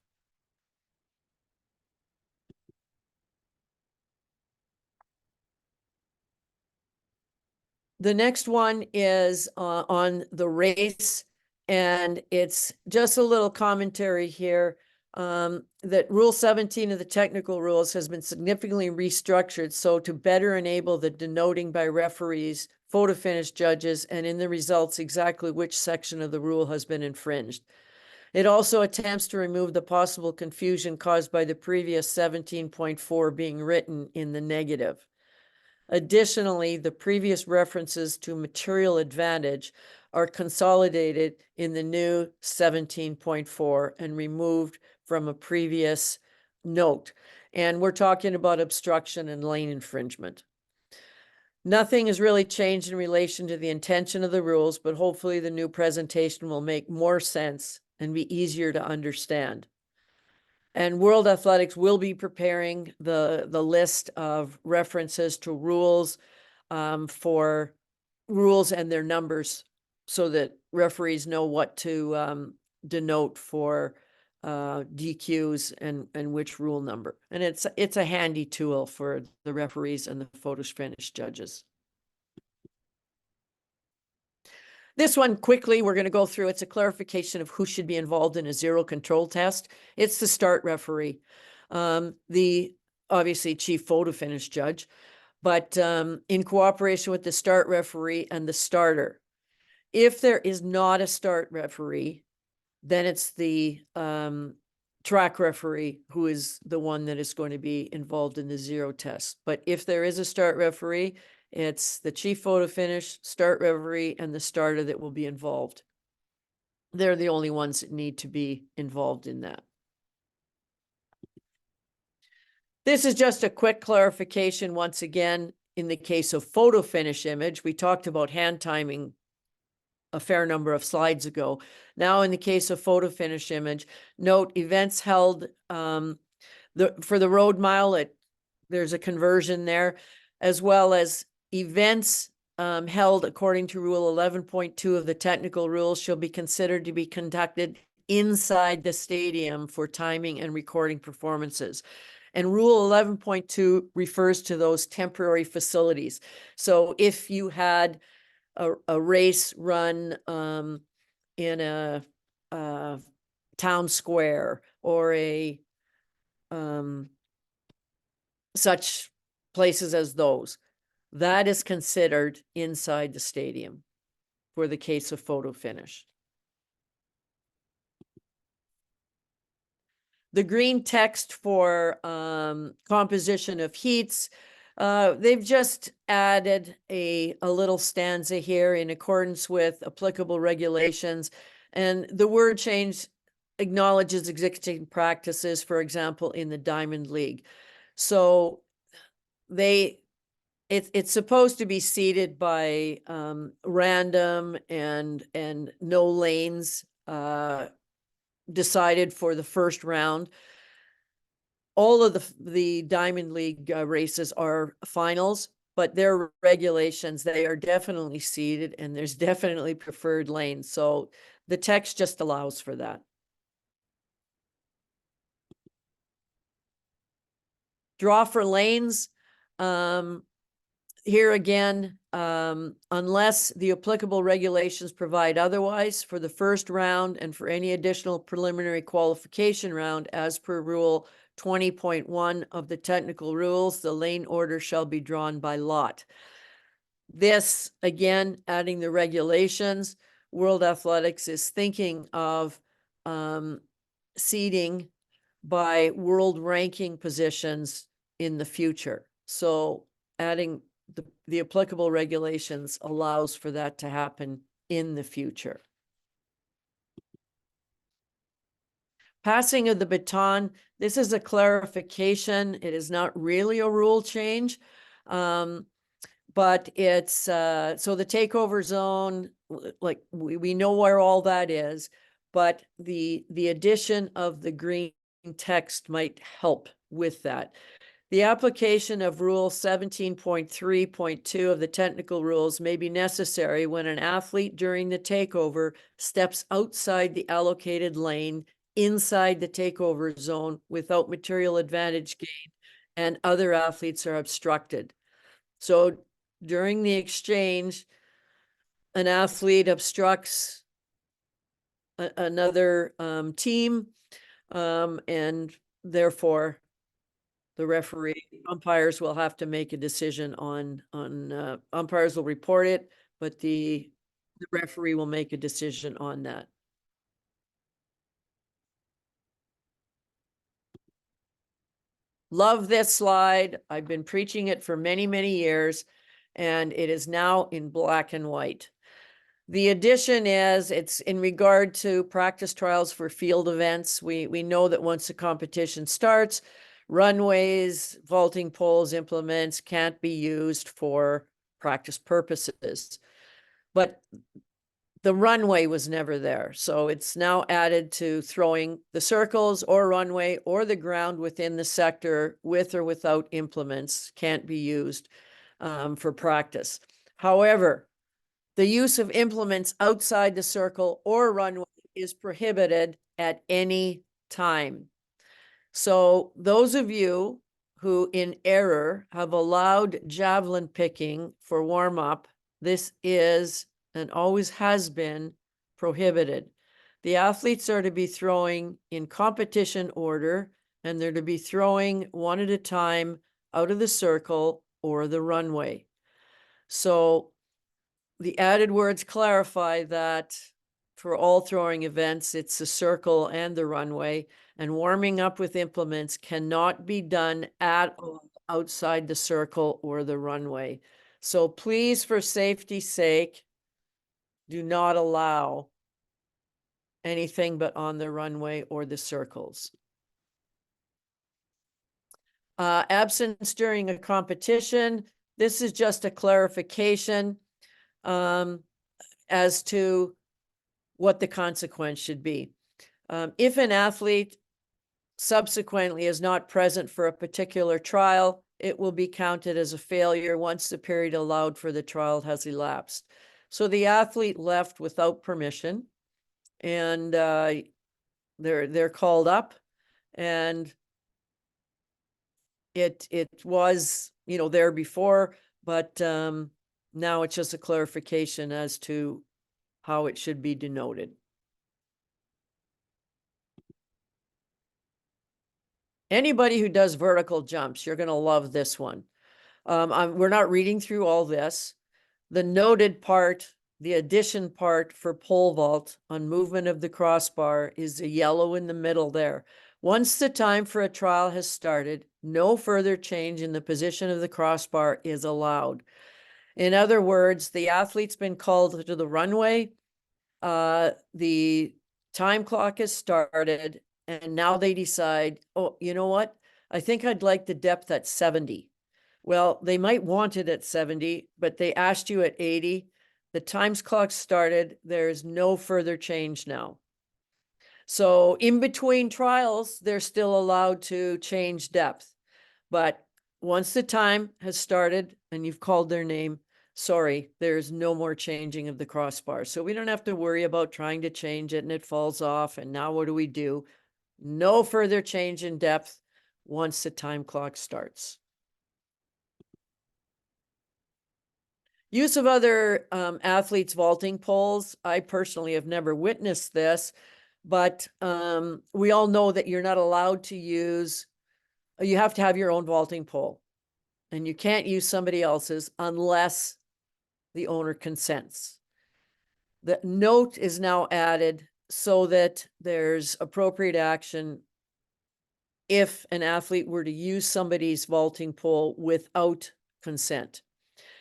The next one is on the race, and it's just a little commentary here that Rule 17 of the technical rules has been significantly restructured so to better enable the denoting by referees, photo finish judges, and in the results exactly which section of the rule has been infringed. It also attempts to remove the possible confusion caused by the previous 17.4 being written in the negative. Additionally, the previous references to material advantage are consolidated in the new 17.4 and removed from a previous note. And we're talking about obstruction and lane infringement. Nothing has really changed in relation to the intention of the rules, but hopefully the new presentation will make more sense and be easier to understand. And World Athletics will be preparing the list of references to rules for rules and their numbers so that referees know what to denote for DQs and which rule number. And it's a handy tool for the referees and the photo finish judges. This one quickly, we're going to go through. It's a clarification of who should be involved in a zero control test. It's the start referee, the obviously chief photo finish judge, but in cooperation with the start referee and the starter. If there is not a start referee, then it's the track referee who is the one that is going to be involved in the zero test. But if there is a start referee, it's the chief photo finish, start referee, and the starter that will be involved. They're the only ones that need to be involved in that. This is just a quick clarification. Once again, in the case of photo finish image, we talked about hand timing a fair number of slides ago. Now, in the case of photo finish image, note events held for the road mile, there's a conversion there, as well as events held according to Rule 11.2 of the technical rules shall be considered to be conducted inside the stadium for timing and recording performances. And Rule 11.2 refers to those temporary facilities. So if you had a race run in a town square or a such places as those, that is considered inside the stadium for the case of photo finish. The green text for composition of heats, they've just added a little stanza here in accordance with applicable regulations. And the word change acknowledges existing practices, for example, in the Diamond League. So it's supposed to be seeded by random and no lanes decided for the first round. All of the Diamond League races are finals, but their regulations, they are definitely seeded and there's definitely preferred lanes. So the text just allows for that. Draw for lanes. Here again, unless the applicable regulations provide otherwise, for the first round and for any additional preliminary qualification round, as per Rule 20.1 of the technical rules, the lane order shall be drawn by lot. This, again, adding the regulations, World Athletics is thinking of seeding by world ranking positions in the future. So adding the applicable regulations allows for that to happen in the future. Passing of the baton, this is a clarification. It is not really a rule change. But it's, so the takeover zone, like we know where all that is, but the addition of the green text might help with that. The application of Rule 17.3.2 of the technical rules may be necessary when an athlete during the takeover steps outside the allocated lane inside the takeover zone without material advantage gain and other athletes are obstructed. So during the exchange, an athlete obstructs another team, and therefore the referee, umpires will have to make a decision on umpires will report it, but the referee will make a decision on that. Love this slide. I've been preaching it for many, many years, and it is now in black and white. The addition is it's in regard to practice trials for field events. We know that once the competition starts, runways, vaulting poles, implements can't be used for practice purposes. But the runway was never there. So it's now added to throwing the circles or runway or the ground within the sector with or without implements can't be used for practice. However, the use of implements outside the circle or runway is prohibited at any time. So those of you who in error have allowed javelin picking for warm-up, this is and always has been prohibited. The athletes are to be throwing in competition order, and they're to be throwing one at a time out of the circle or the runway. So the added words clarify that for all throwing events, it's the circle and the runway, and warming up with implements cannot be done at all outside the circle or the runway. So please, for safety's sake, do not allow anything but on the runway or the circles. Absence during a competition. This is just a clarification as to what the consequence should be. If an athlete subsequently is not present for a particular trial, it will be counted as a failure once the period allowed for the trial has elapsed. So the athlete left without permission, and they're called up, and it was, you know, there before, but now it's just a clarification as to how it should be denoted. Anybody who does vertical jumps, you're going to love this one. We're not reading through all this. The noted part, the addition part for pole vault on movement of the crossbar is the yellow in the middle there. Once the time for a trial has started, no further change in the position of the crossbar is allowed. In other words, the athlete's been called to the runway. The time clock has started, and now they decide, oh, you know what? I think I'd like the depth at 70. Well, they might want it at 70, but they asked you at 80. The times clock started. There's no further change now. So in between trials, they're still allowed to change depth. But once the time has started and you've called their name, sorry, there's no more changing of the crossbar. So we don't have to worry about trying to change it and it falls off. And now what do we do? No further change in depth once the time clock starts. Use of other athletes' vaulting poles. I personally have never witnessed this, but we all know that you're not allowed to use, you have to have your own vaulting pole, and you can't use somebody else's unless the owner consents. The note is now added so that there's appropriate action if an athlete were to use somebody's vaulting pole without consent.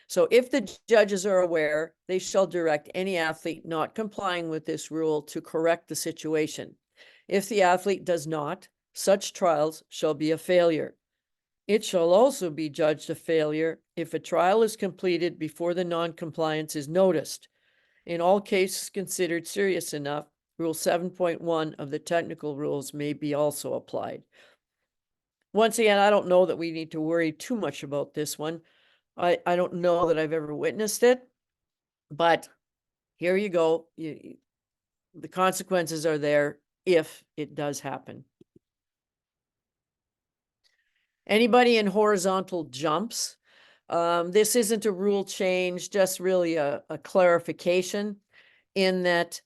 So if the judges are aware, they shall direct any athlete not complying with this rule to correct the situation. If the athlete does not, such trials shall be a failure. It shall also be judged a failure if a trial is completed before the non-compliance is noticed. In all cases considered serious enough, Rule 7.1 of the technical rules may be also applied. Once again, I don't know that we need to worry too much about this one. I don't know that I've ever witnessed it, but here you go. The consequences are there if it does happen. Anybody in horizontal jumps? This isn't a rule change, just really a clarification in that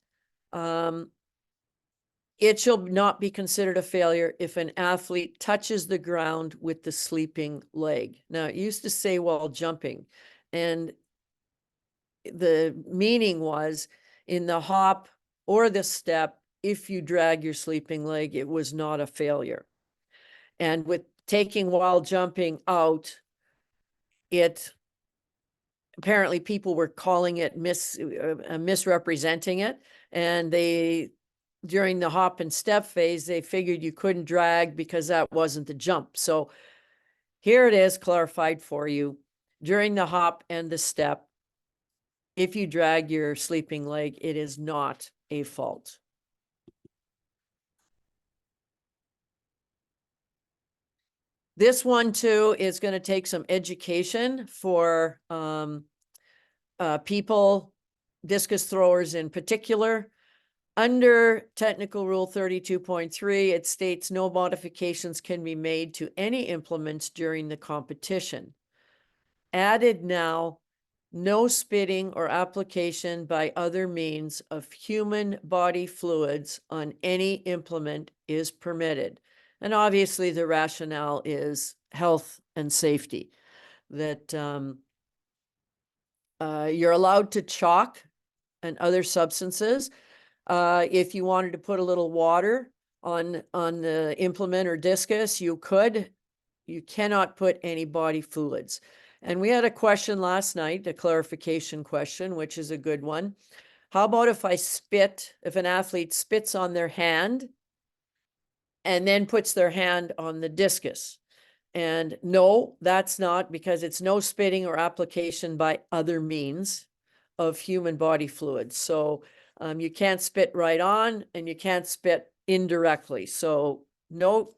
it shall not be considered a failure if an athlete touches the ground with the sleeping leg. Now, it used to say while jumping, and the meaning was in the hop or the step, if you drag your sleeping leg, it was not a failure. And with taking while jumping out, it apparently people were calling it misrepresenting it, and they during the hop and step phase they figured you couldn't drag because that wasn't the jump. So here it is clarified for you. During the hop and the step, if you drag your sleeping leg, it is not a fault. This one too is going to take some education for people, discus throwers in particular. Under Technical Rule 32.3, it states no modifications can be made to any implements during the competition. Added now, no spitting or application by other means of human body fluids on any implement is permitted. And obviously the rationale is health and safety, that you're allowed to chalk and other substances. If you wanted to put a little water on the implement or discus, you could. You cannot put any body fluids. And we had a question last night, a clarification question, which is a good one. How about if if an athlete spits on their hand and then puts their hand on the discus? And no, that's not, because it's no spitting or application by other means of human body fluids. So you can't spit right on and you can't spit indirectly. So no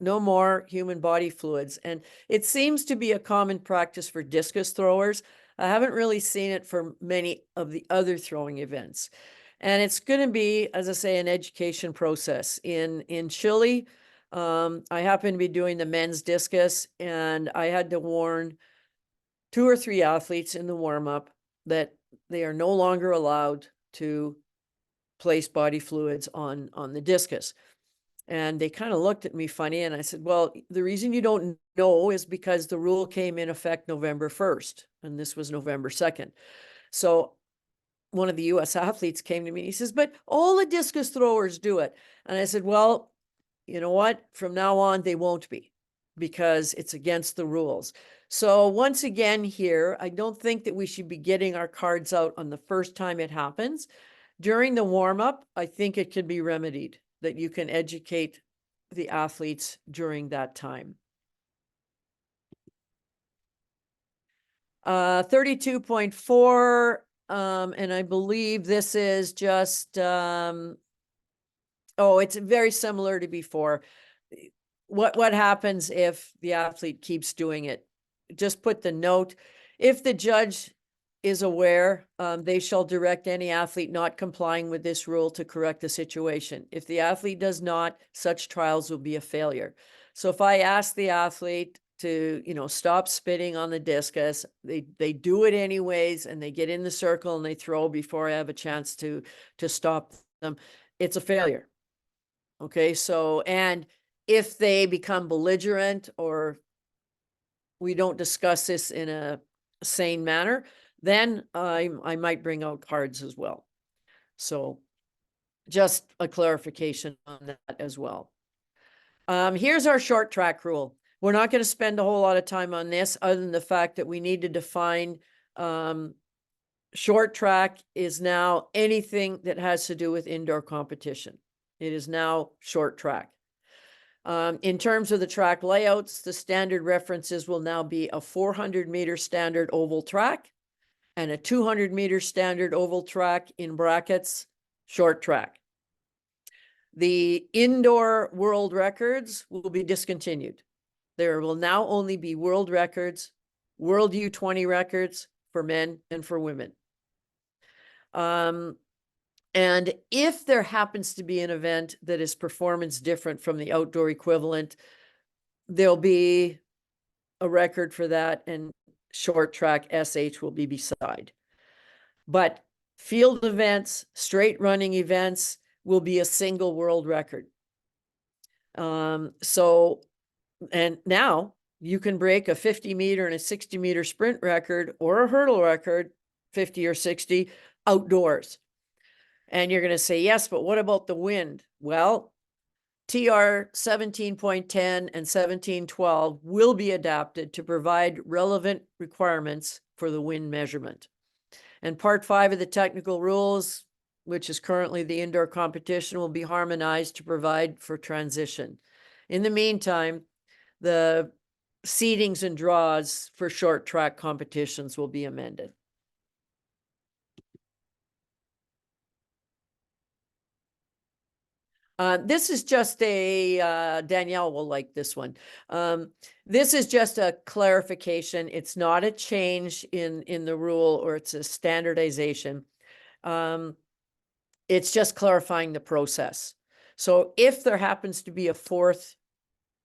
more human body fluids. And it seems to be a common practice for discus throwers. I haven't really seen it for many of the other throwing events. And it's going to be, as I say, an education process. In Chile, I happen to be doing the men's discus, and I had to warn 2 or 3 athletes in the warm-up that they are no longer allowed to place body fluids on the discus. And they kind of looked at me funny, and I said, well, the reason you don't know is because the rule came in effect November 1st, and this was November 2nd. So one of the US athletes came to me, he says, but all the discus throwers do it. And I said, well, you know what? From now on, they won't be because it's against the rules. So once again here, I don't think that we should be getting our cards out on the first time it happens. During the warm-up, I think it can be remedied, that you can educate the athletes during that time. 32.4, and I believe this is just, oh, it's very similar to before. What happens if the athlete keeps doing it? Just put the note, if the judge is aware, they shall direct any athlete not complying with this rule to correct the situation. If the athlete does not, such trials will be a failure. So if I ask the athlete to, stop spitting on the discus, they do it anyways, and they get in the circle and they throw before I have a chance to stop them, it's a failure. Okay, so, and if they become belligerent or we don't discuss this in a sane manner, then I might bring out cards as well. So just a clarification on that as well. Here's our short track rule. We're not going to spend a whole lot of time on this other than the fact that we need to define short track is now anything that has to do with indoor competition. It is now short track. In terms of the track layouts, the standard references will now be a 400-meter standard oval track and a 200-meter standard oval track, in brackets, short track. The indoor world records will be discontinued. There will now only be world records, world U20 records for men and for women. And if there happens to be an event that is performance different from the outdoor equivalent, there'll be a record for that, and short track SH will be beside. But field events, straight running events will be a single world record. So, and now you can break a 50-meter and a 60-meter sprint record or a hurdle record, 50 or 60, outdoors. And you're going to say, yes, but what about the wind? Well, TR 17.10 and 17.12 will be adapted to provide relevant requirements for the wind measurement. And part 5 of the technical rules, which is currently the indoor competition, will be harmonized to provide for transition. In the meantime, the seedings and draws for short track competitions will be amended. This is just a, Danielle will like this one. This is just a clarification. It's not a change in the rule, or it's a standardization. It's just clarifying the process. So if there happens to be a fourth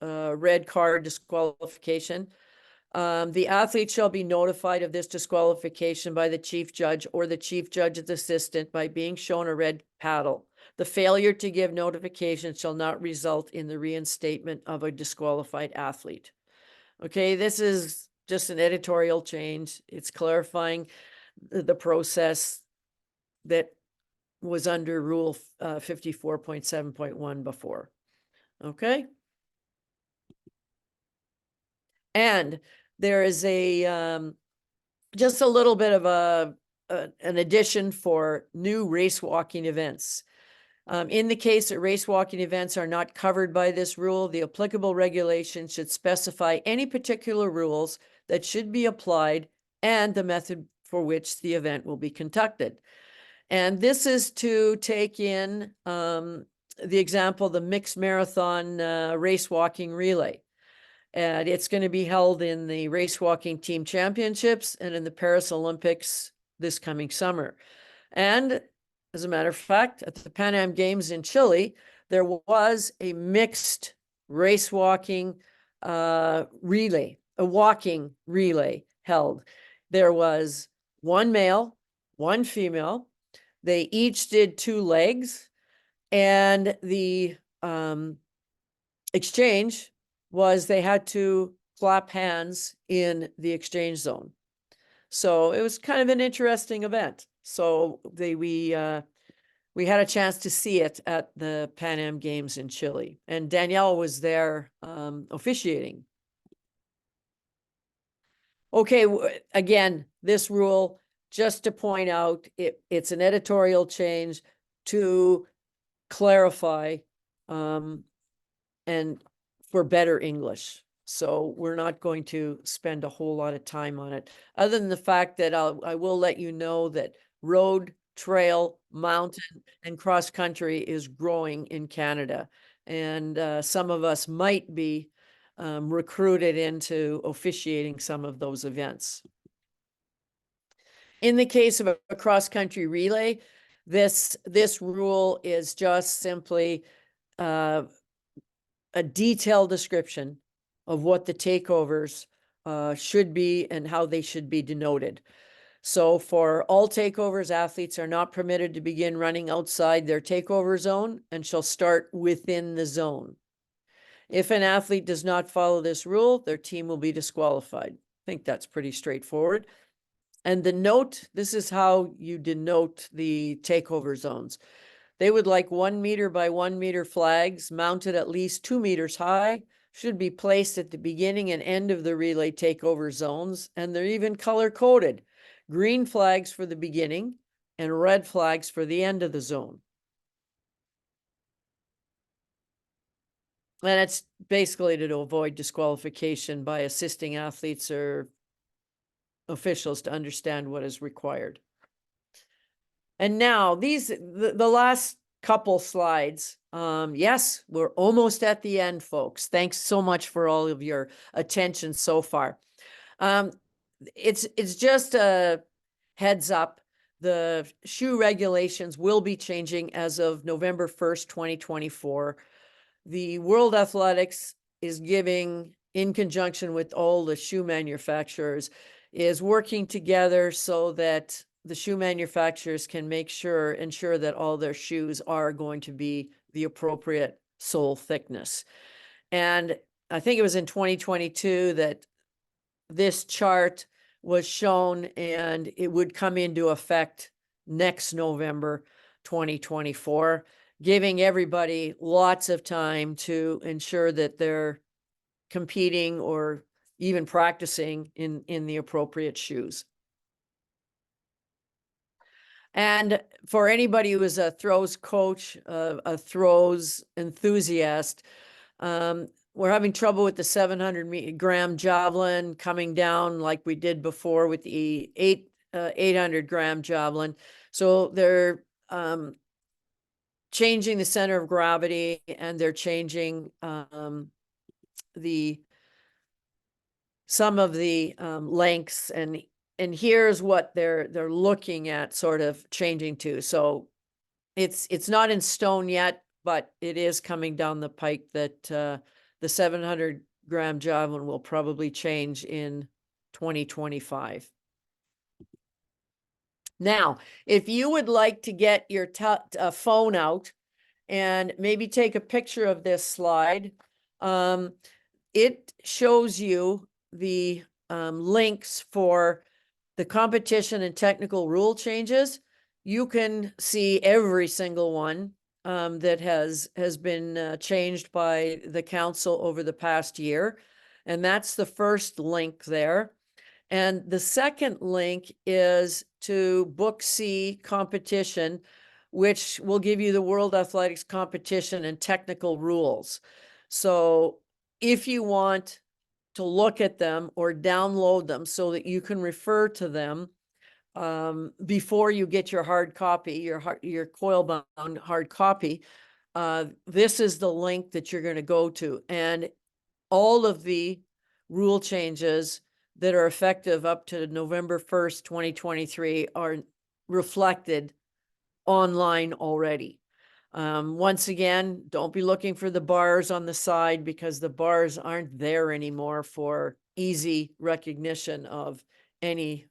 red card disqualification, the athlete shall be notified of this disqualification by the chief judge or the chief judge's assistant by being shown a red paddle. The failure to give notification shall not result in the reinstatement of a disqualified athlete. Okay, this is just an editorial change. It's clarifying the process that was under Rule 54.7.1 before. Okay. And there is a just a little bit of an addition for new race walking events. In the case that race walking events are not covered by this rule, the applicable regulation should specify any particular rules that should be applied and the method for which the event will be conducted. And this is to take in the example, the mixed marathon race walking relay. And it's going to be held in the race walking team championships and in the Paris Olympics this coming summer. And as a matter of fact, at the Pan Am Games in Chile, there was a mixed race walking relay, a walking relay held. There was one male, one female. They each did 2 legs, and the exchange was they had to clap hands in the exchange zone. So it was kind of an interesting event. So we we had a chance to see it at the Pan Am Games in Chile, and Danielle was there officiating. Okay, again, this rule, just to point out, it's an editorial change to clarify and for better English. So we're not going to spend a whole lot of time on it, other than the fact that I will let you know that road, trail, mountain, and cross country is growing in Canada. And some of us might be recruited into officiating some of those events. In the case of a cross-country relay, this rule is just simply a detailed description of what the takeovers should be and how they should be denoted. So for all takeovers, athletes are not permitted to begin running outside their takeover zone and shall start within the zone. If an athlete does not follow this rule, their team will be disqualified. I think that's pretty straightforward. And the note, this is how you denote the takeover zones. They would like 1 meter by 1 meter flags mounted at least 2 meters high, should be placed at the beginning and end of the relay takeover zones, and they're even color coded. Green flags for the beginning and red flags for the end of the zone. And it's basically to avoid disqualification by assisting athletes or officials to understand what is required. And now the last couple slides. Yes, we're almost at the end, folks. Thanks so much for all of your attention so far. It's just a heads up. The shoe regulations will be changing as of November 1st, 2024. The World Athletics is giving, in conjunction with all the shoe manufacturers, is working together so that the shoe manufacturers can ensure that all their shoes are going to be the appropriate sole thickness. And I think it was in 2022 that this chart was shown, and it would come into effect next November 2024, giving everybody lots of time to ensure that they're competing or even practicing in the appropriate shoes. And for anybody who is a throws coach, a throws enthusiast, we're having trouble with the 700-gram javelin coming down like we did before with the 800-gram javelin. So they're changing the center of gravity, and they're changing some of the lengths, and here's what they're looking at sort of changing to. So it's not in stone yet, but it is coming down the pike that the 700-gram javelin will probably change in 2025. Now, if you would like to get your phone out and maybe take a picture of this slide, it shows you the links for the competition and technical rule changes. You can see every single one that has been changed by the council over the past year. And that's the first link there. And the second link is to Book C competition, which will give you the World Athletics competition and technical rules. So if you want to look at them or download them so that you can refer to them before you get your hard copy, your coil-bound hard copy, this is the link that you're going to go to. And all of the rule changes that are effective up to November 1st, 2023 are reflected online already. Once again, don't be looking for the bars on the side, because the bars aren't there anymore for easy recognition of any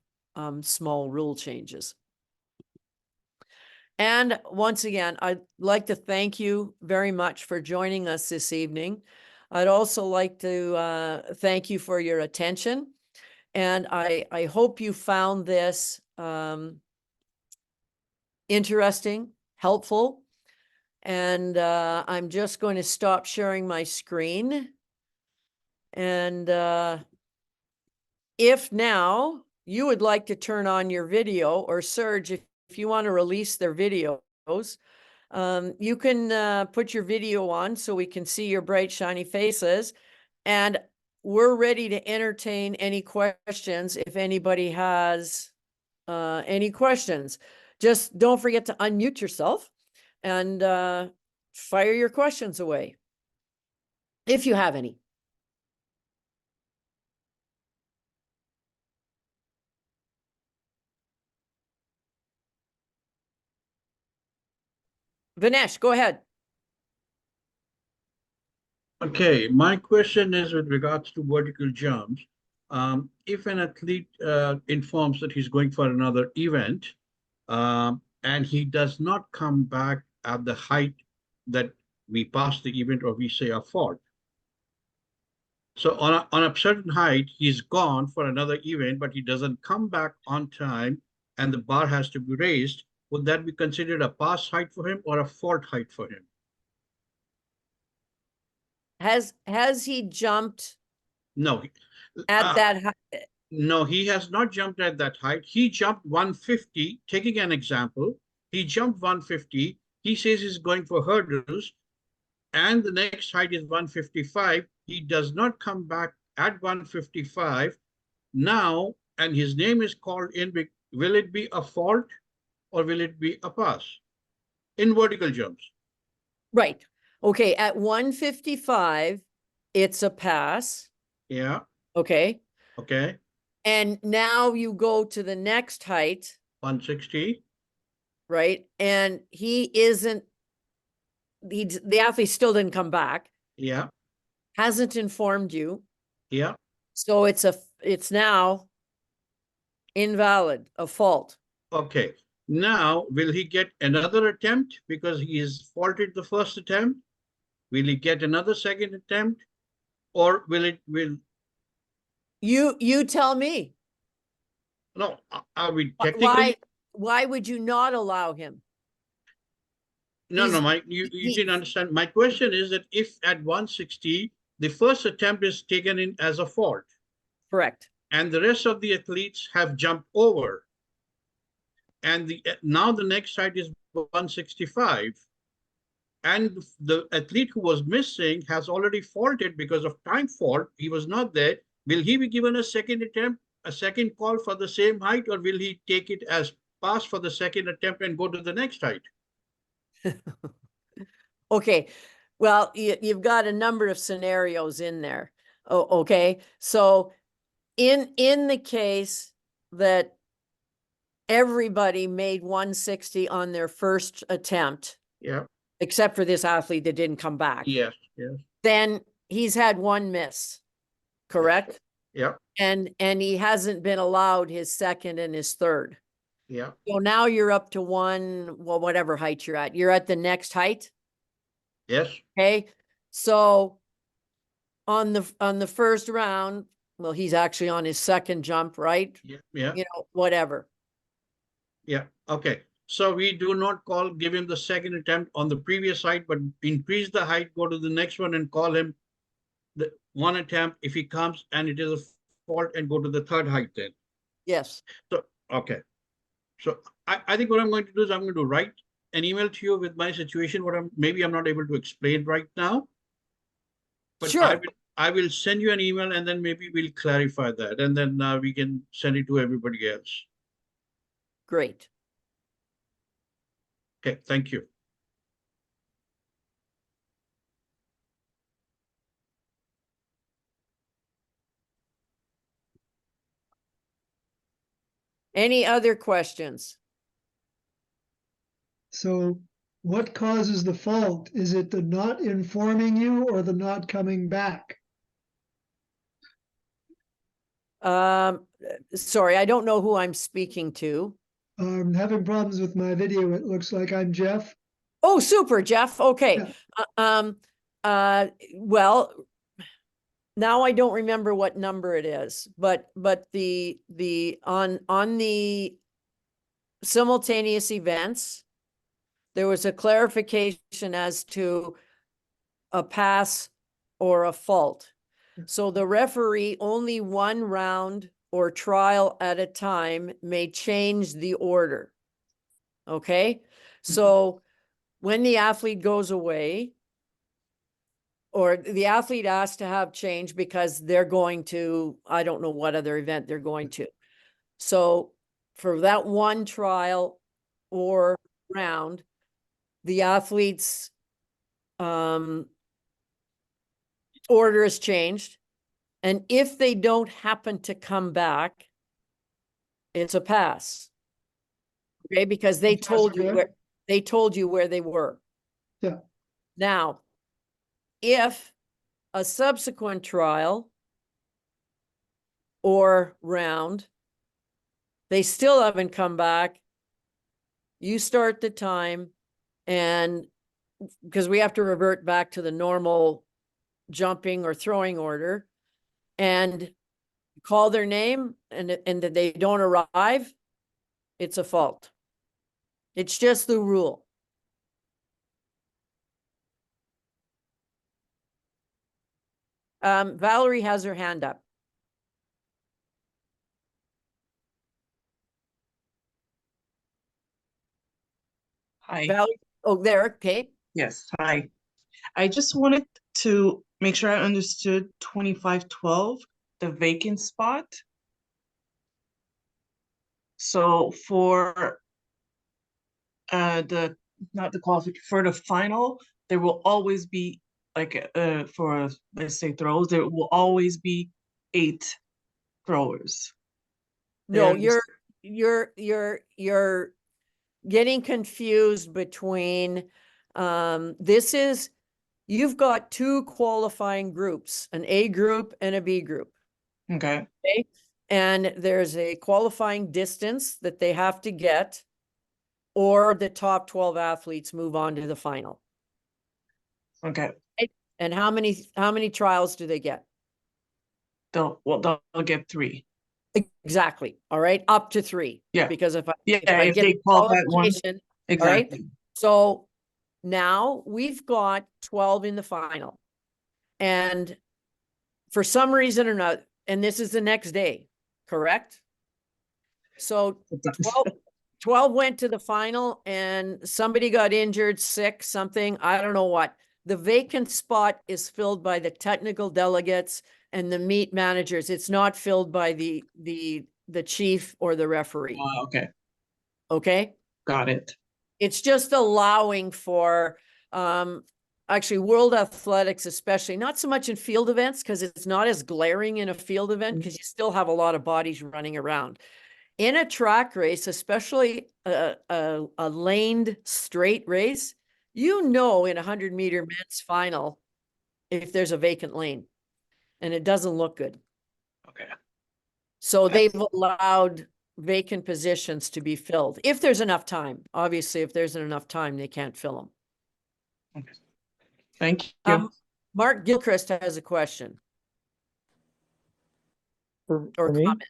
small rule changes. And once again, I'd like to thank you very much for joining us this evening. I'd also like to thank you for your attention. And I hope you found this interesting, helpful. And I'm just going to stop sharing my screen. And if now you would like to turn on your video, or Serge, if you want to release their videos, you can put your video on so we can see your bright, shiny faces. And we're ready to entertain any questions if anybody has any questions. Just don't forget to unmute yourself and fire your questions away, if you have any. Vinesh, go ahead. Okay, my question is with regards to vertical jumps. If an athlete informs that he's going for another event, and he does not come back at the height that we passed the event or we say a fault. So on a certain height, he's gone for another event, but he doesn't come back on time and the bar has to be raised. Would that be considered a pass height for him or a fault height for him? Has he jumped No. at that height? No, he has not jumped at that height. He jumped 150, taking an example. He jumped 150. He says he's going for hurdles, and the next height is 155. He does not come back at 155 now, and his name is called in. Will it be a fault or will it be a pass in vertical jumps? Right. Okay, at 155, it's a pass. Yeah. Okay. Okay. And now you go to the next height. 160. Right. And the athlete still didn't come back. Yeah. Hasn't informed you. Yeah. So it's now invalid, a fault. Okay. Now, will he get another attempt because he has faulted the first attempt? Will he get another second attempt? Or will You tell me. No, are we technically? Why would you not allow him? No, you didn't understand. My question is that if at 160, the first attempt is taken in as a fault. Correct. And the rest of the athletes have jumped over. And now the next height is 165. And the athlete who was missing has already faulted because of time fault. He was not there. Will he be given a second attempt, a second call for the same height, or will he take it as pass for the second attempt and go to the next height? Okay. Well, you've got a number of scenarios in there. Oh, okay. So in the case that everybody made 160 on their first attempt, Yeah. except for this athlete that didn't come back. Yes, yes. Then he's had one miss, correct? Yes. Yeah. And he hasn't been allowed his second and his third. Yeah. So now you're up to whatever height you're at. You're at the next height. Yes. Okay. So on the first round, well, he's actually on his second jump, right? Yeah. Yeah. Whatever. Yeah. Okay. So we do not give him the second attempt on the previous height, but increase the height, go to the next one and call him the one attempt if he comes and it is a fault, and go to the third height then. Yes. So, okay. So I think what I'm going to do is I'm going to write an email to you with my situation, maybe I'm not able to explain right now. But sure. I will send you an email and then maybe we'll clarify that. And then we can send it to everybody else. Great. Okay, thank you. Any other questions? So what causes the fault? Is it the not informing you or the not coming back? Sorry, I don't know who I'm speaking to. I'm having problems with my video. It looks like I'm Jeff. Oh, super, Jeff. Okay. Yeah. Well, now I don't remember what number it is, but the on the simultaneous events, there was a clarification as to a pass or a fault. So the referee, only one round or trial at a time, may change the order. Okay? So when the athlete goes away, or the athlete asks to have change because they're going to, I don't know what other event they're going to. So for that one trial or round, the athlete's order is changed. And if they don't happen to come back, it's a pass. Okay, because they told you where they were. Yeah. Now, if a subsequent trial or round, they still haven't come back, you start the time, and because we have to revert back to the normal jumping or throwing order, and call their name, and that they don't arrive, it's a fault. It's just the rule. Valerie has her hand up. Hi. Valerie, oh, there, okay. Yes, hi. I just wanted to make sure I understood 2512, the vacant spot. So for the not the qualification for the final, there will always be like for let's say throws, there will always be 8 throwers. No, There's- you're getting confused between, you've got 2 qualifying groups, an A group and a B group. Okay, Okay? And there's a qualifying distance that they have to get, or the top 12 athletes move on to the final. okay. And how many trials do they get? They'll get 3. Exactly. All right. Up to 3. Yeah. Because if I If get they the qualify at one, qualification, all right. exactly. So now we've got 12 in the final. And for some reason or not, and this is the next day, correct? So 12 went to the final, and somebody got injured, sick, something, I don't know what. The vacant spot is filled by the technical delegates and the meet managers. It's not filled by the chief or the referee. Okay, Okay? got it. It's just allowing for, actually World Athletics, especially, not so much in field events, because it's not as glaring in a field event, because you still have a lot of bodies running around. In a track race, especially a laned straight race, you know, in a 100-meter men's final, if there's a vacant lane, and it doesn't look good. Okay. So they've allowed vacant positions to be filled if there's enough time. Obviously, if there isn't enough time, they can't fill them. Okay. Thank you. Mark Gilchrist has a question For or me, comment.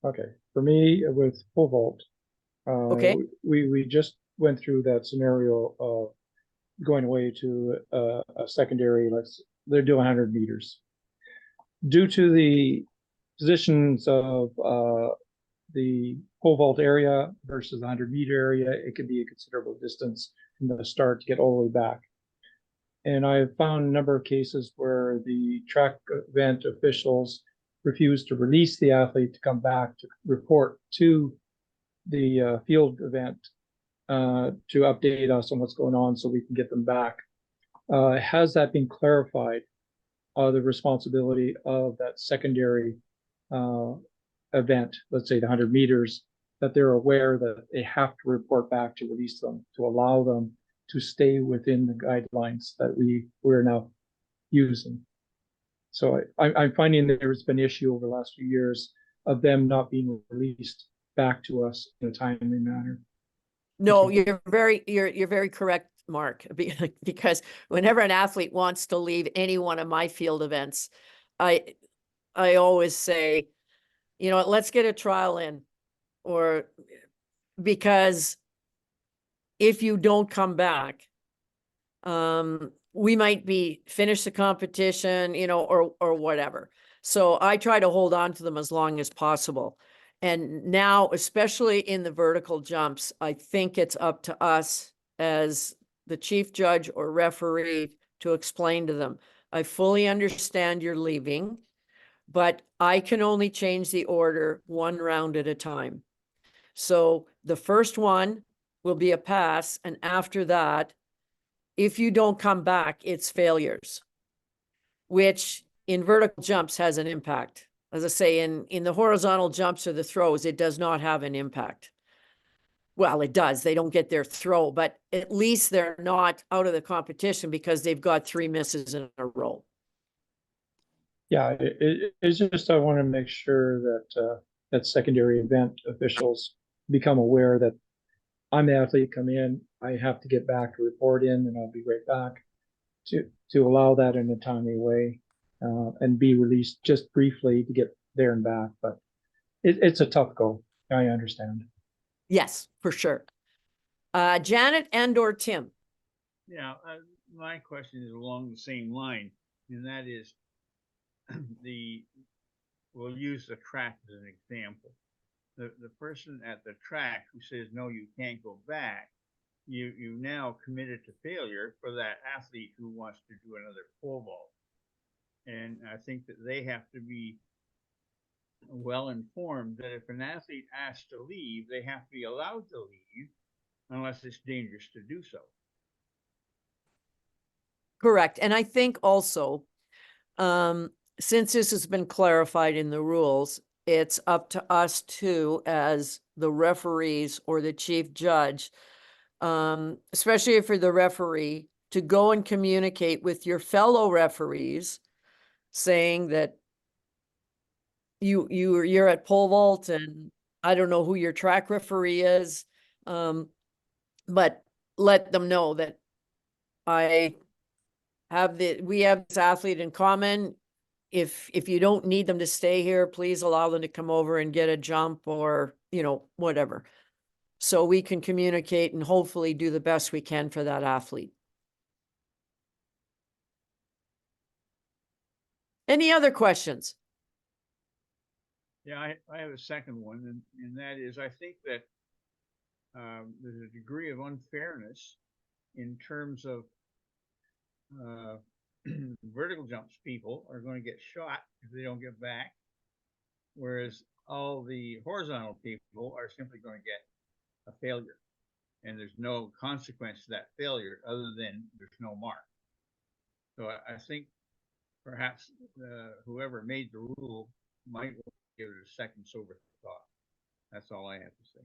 okay, for me with pole vault, Okay. we just went through that scenario of going away to a secondary. They're doing 100 meters due to the positions of the pole vault area versus the 100-meter area. It could be a considerable distance from the start to get all the way back. And I've found a number of cases where the track event officials refuse to release the athlete to come back to report to the field event to update us on what's going on so we can get them back. Has that been clarified, the responsibility of that secondary event, let's say the 100 meters, that they're aware that they have to report back to release them, to allow them to stay within the guidelines that we're now using. So I'm finding that there's been an issue over the last few years of them not being released back to us in a timely manner. No, you're very correct, Mark, because whenever an athlete wants to leave any one of my field events, I always say, you know, let's get a trial in, or because if you don't come back, we might be finish the competition, you know, or whatever. So I try to hold on to them as long as possible. And now, especially in the vertical jumps, I think it's up to us as the chief judge or referee to explain to them, I fully understand you're leaving, but I can only change the order one round at a time. So the first one will be a pass, and after that, if you don't come back, it's failures, which in vertical jumps has an impact. As I say, in the horizontal jumps or the throws, it does not have an impact. Well, it does. They don't get their throw, but at least they're not out of the competition because they've got 3 misses in a row. Yeah, it's just, I want to make sure that, that secondary event officials become aware that I'm the athlete, come in, I have to get back to report in, and I'll be right back, to allow that in a timely way, and be released just briefly to get there and back. But it's a tough go. I understand. Yes, for sure. Janet and or Tim. Yeah, my question is along the same line, and that is we'll use the track as an example. The person at the track who says, no, you can't go back, you now committed to failure for that athlete who wants to do another pole vault. And I think that they have to be well informed that if an athlete asks to leave, they have to be allowed to leave unless it's dangerous to do so. Correct. And I think also, since this has been clarified in the rules, it's up to us too, as the referees or the chief judge, especially for the referee, to go and communicate with your fellow referees, saying that you're at pole vault, and I don't know who your track referee is, but let them know that we have this athlete in common. If you don't need them to stay here, please allow them to come over and get a jump, or, you know, whatever. So we can communicate and hopefully do the best we can for that athlete. Any other questions? Yeah, I have a second one, and that is, I think that there's a degree of unfairness in terms of vertical jumps people are going to get shot if they don't get back, whereas all the horizontal people are simply going to get a failure, and there's no consequence to that failure other than there's no mark. So I think perhaps whoever made the rule might give it a second sober thought. That's all I have to say.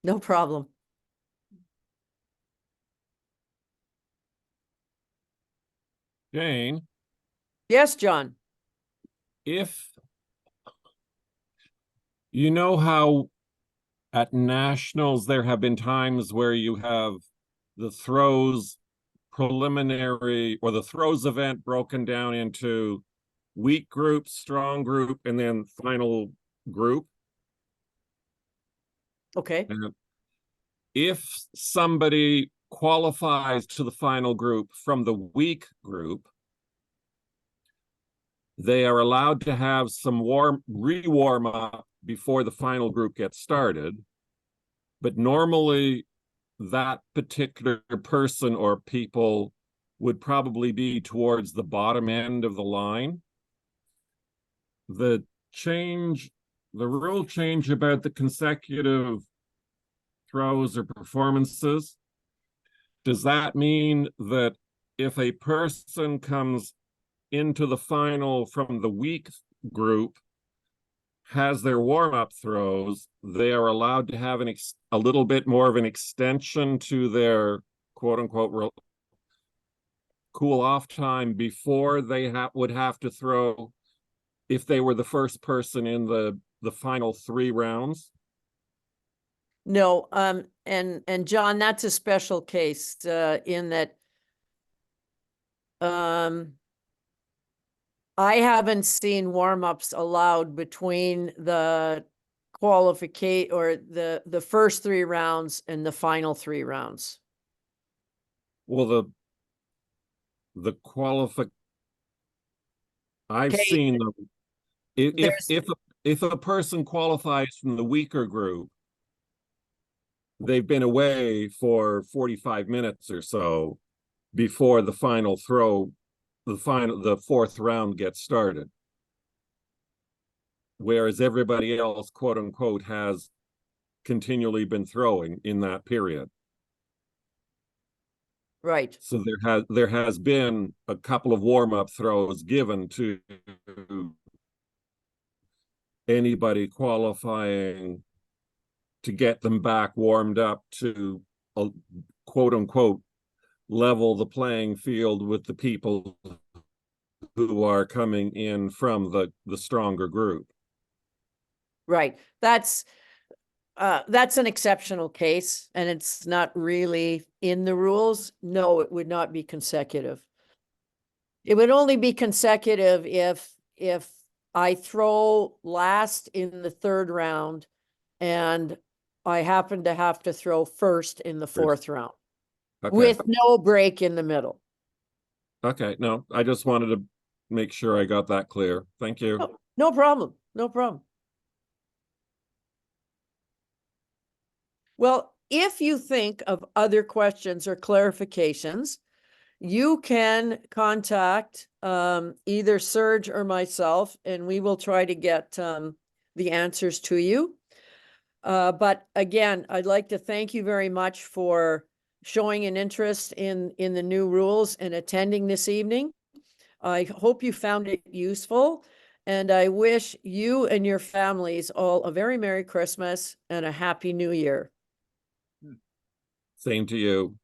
No problem. Jane, Yes, John. if you know how at nationals there have been times where you have the throws preliminary or the throws event broken down into weak group, strong group, and then final group. Okay. And if somebody qualifies to the final group from the weak group, they are allowed to have some re-warm up before the final group gets started. But normally that particular person or people would probably be towards the bottom end of the line. The rule change about the consecutive throws or performances, does that mean that if a person comes into the final from the weak group, has their warm-up throws, they are allowed to have a little bit more of an extension to their quote-unquote cool off time before they would have to throw if they were the first person in the final 3 rounds? No, and John, that's a special case, in that, I haven't seen warm-ups allowed between the qualificate or the first 3 rounds and the final 3 rounds? Well, I've Okay. seen them. There's- If a person qualifies from the weaker group, they've been away for 45 minutes or so before the final throw, the 4th round gets started. Whereas everybody else, quote unquote, has continually been throwing in that period. Right, So there has been a couple of warm-up throws given to anybody qualifying to get them back warmed up to a, quote unquote level the playing field with the people who are coming in from the stronger group. right. That's an exceptional case, and it's not really in the rules. No, it would not be consecutive. It would only be consecutive if I throw last in the 3rd round and I happen to have to throw first in the 4th round Okay. with no break in the middle. Okay, no, I just wanted to make sure I got that clear. Thank you. No, no problem, no problem. Well, if you think of other questions or clarifications, you can contact either Serge or myself, and we will try to get the answers to you. But again, I'd like to thank you very much for showing an interest in the new rules and attending this evening. I hope you found it useful, and I wish you and your families all a very Merry Christmas and a Happy New Year. Same to you.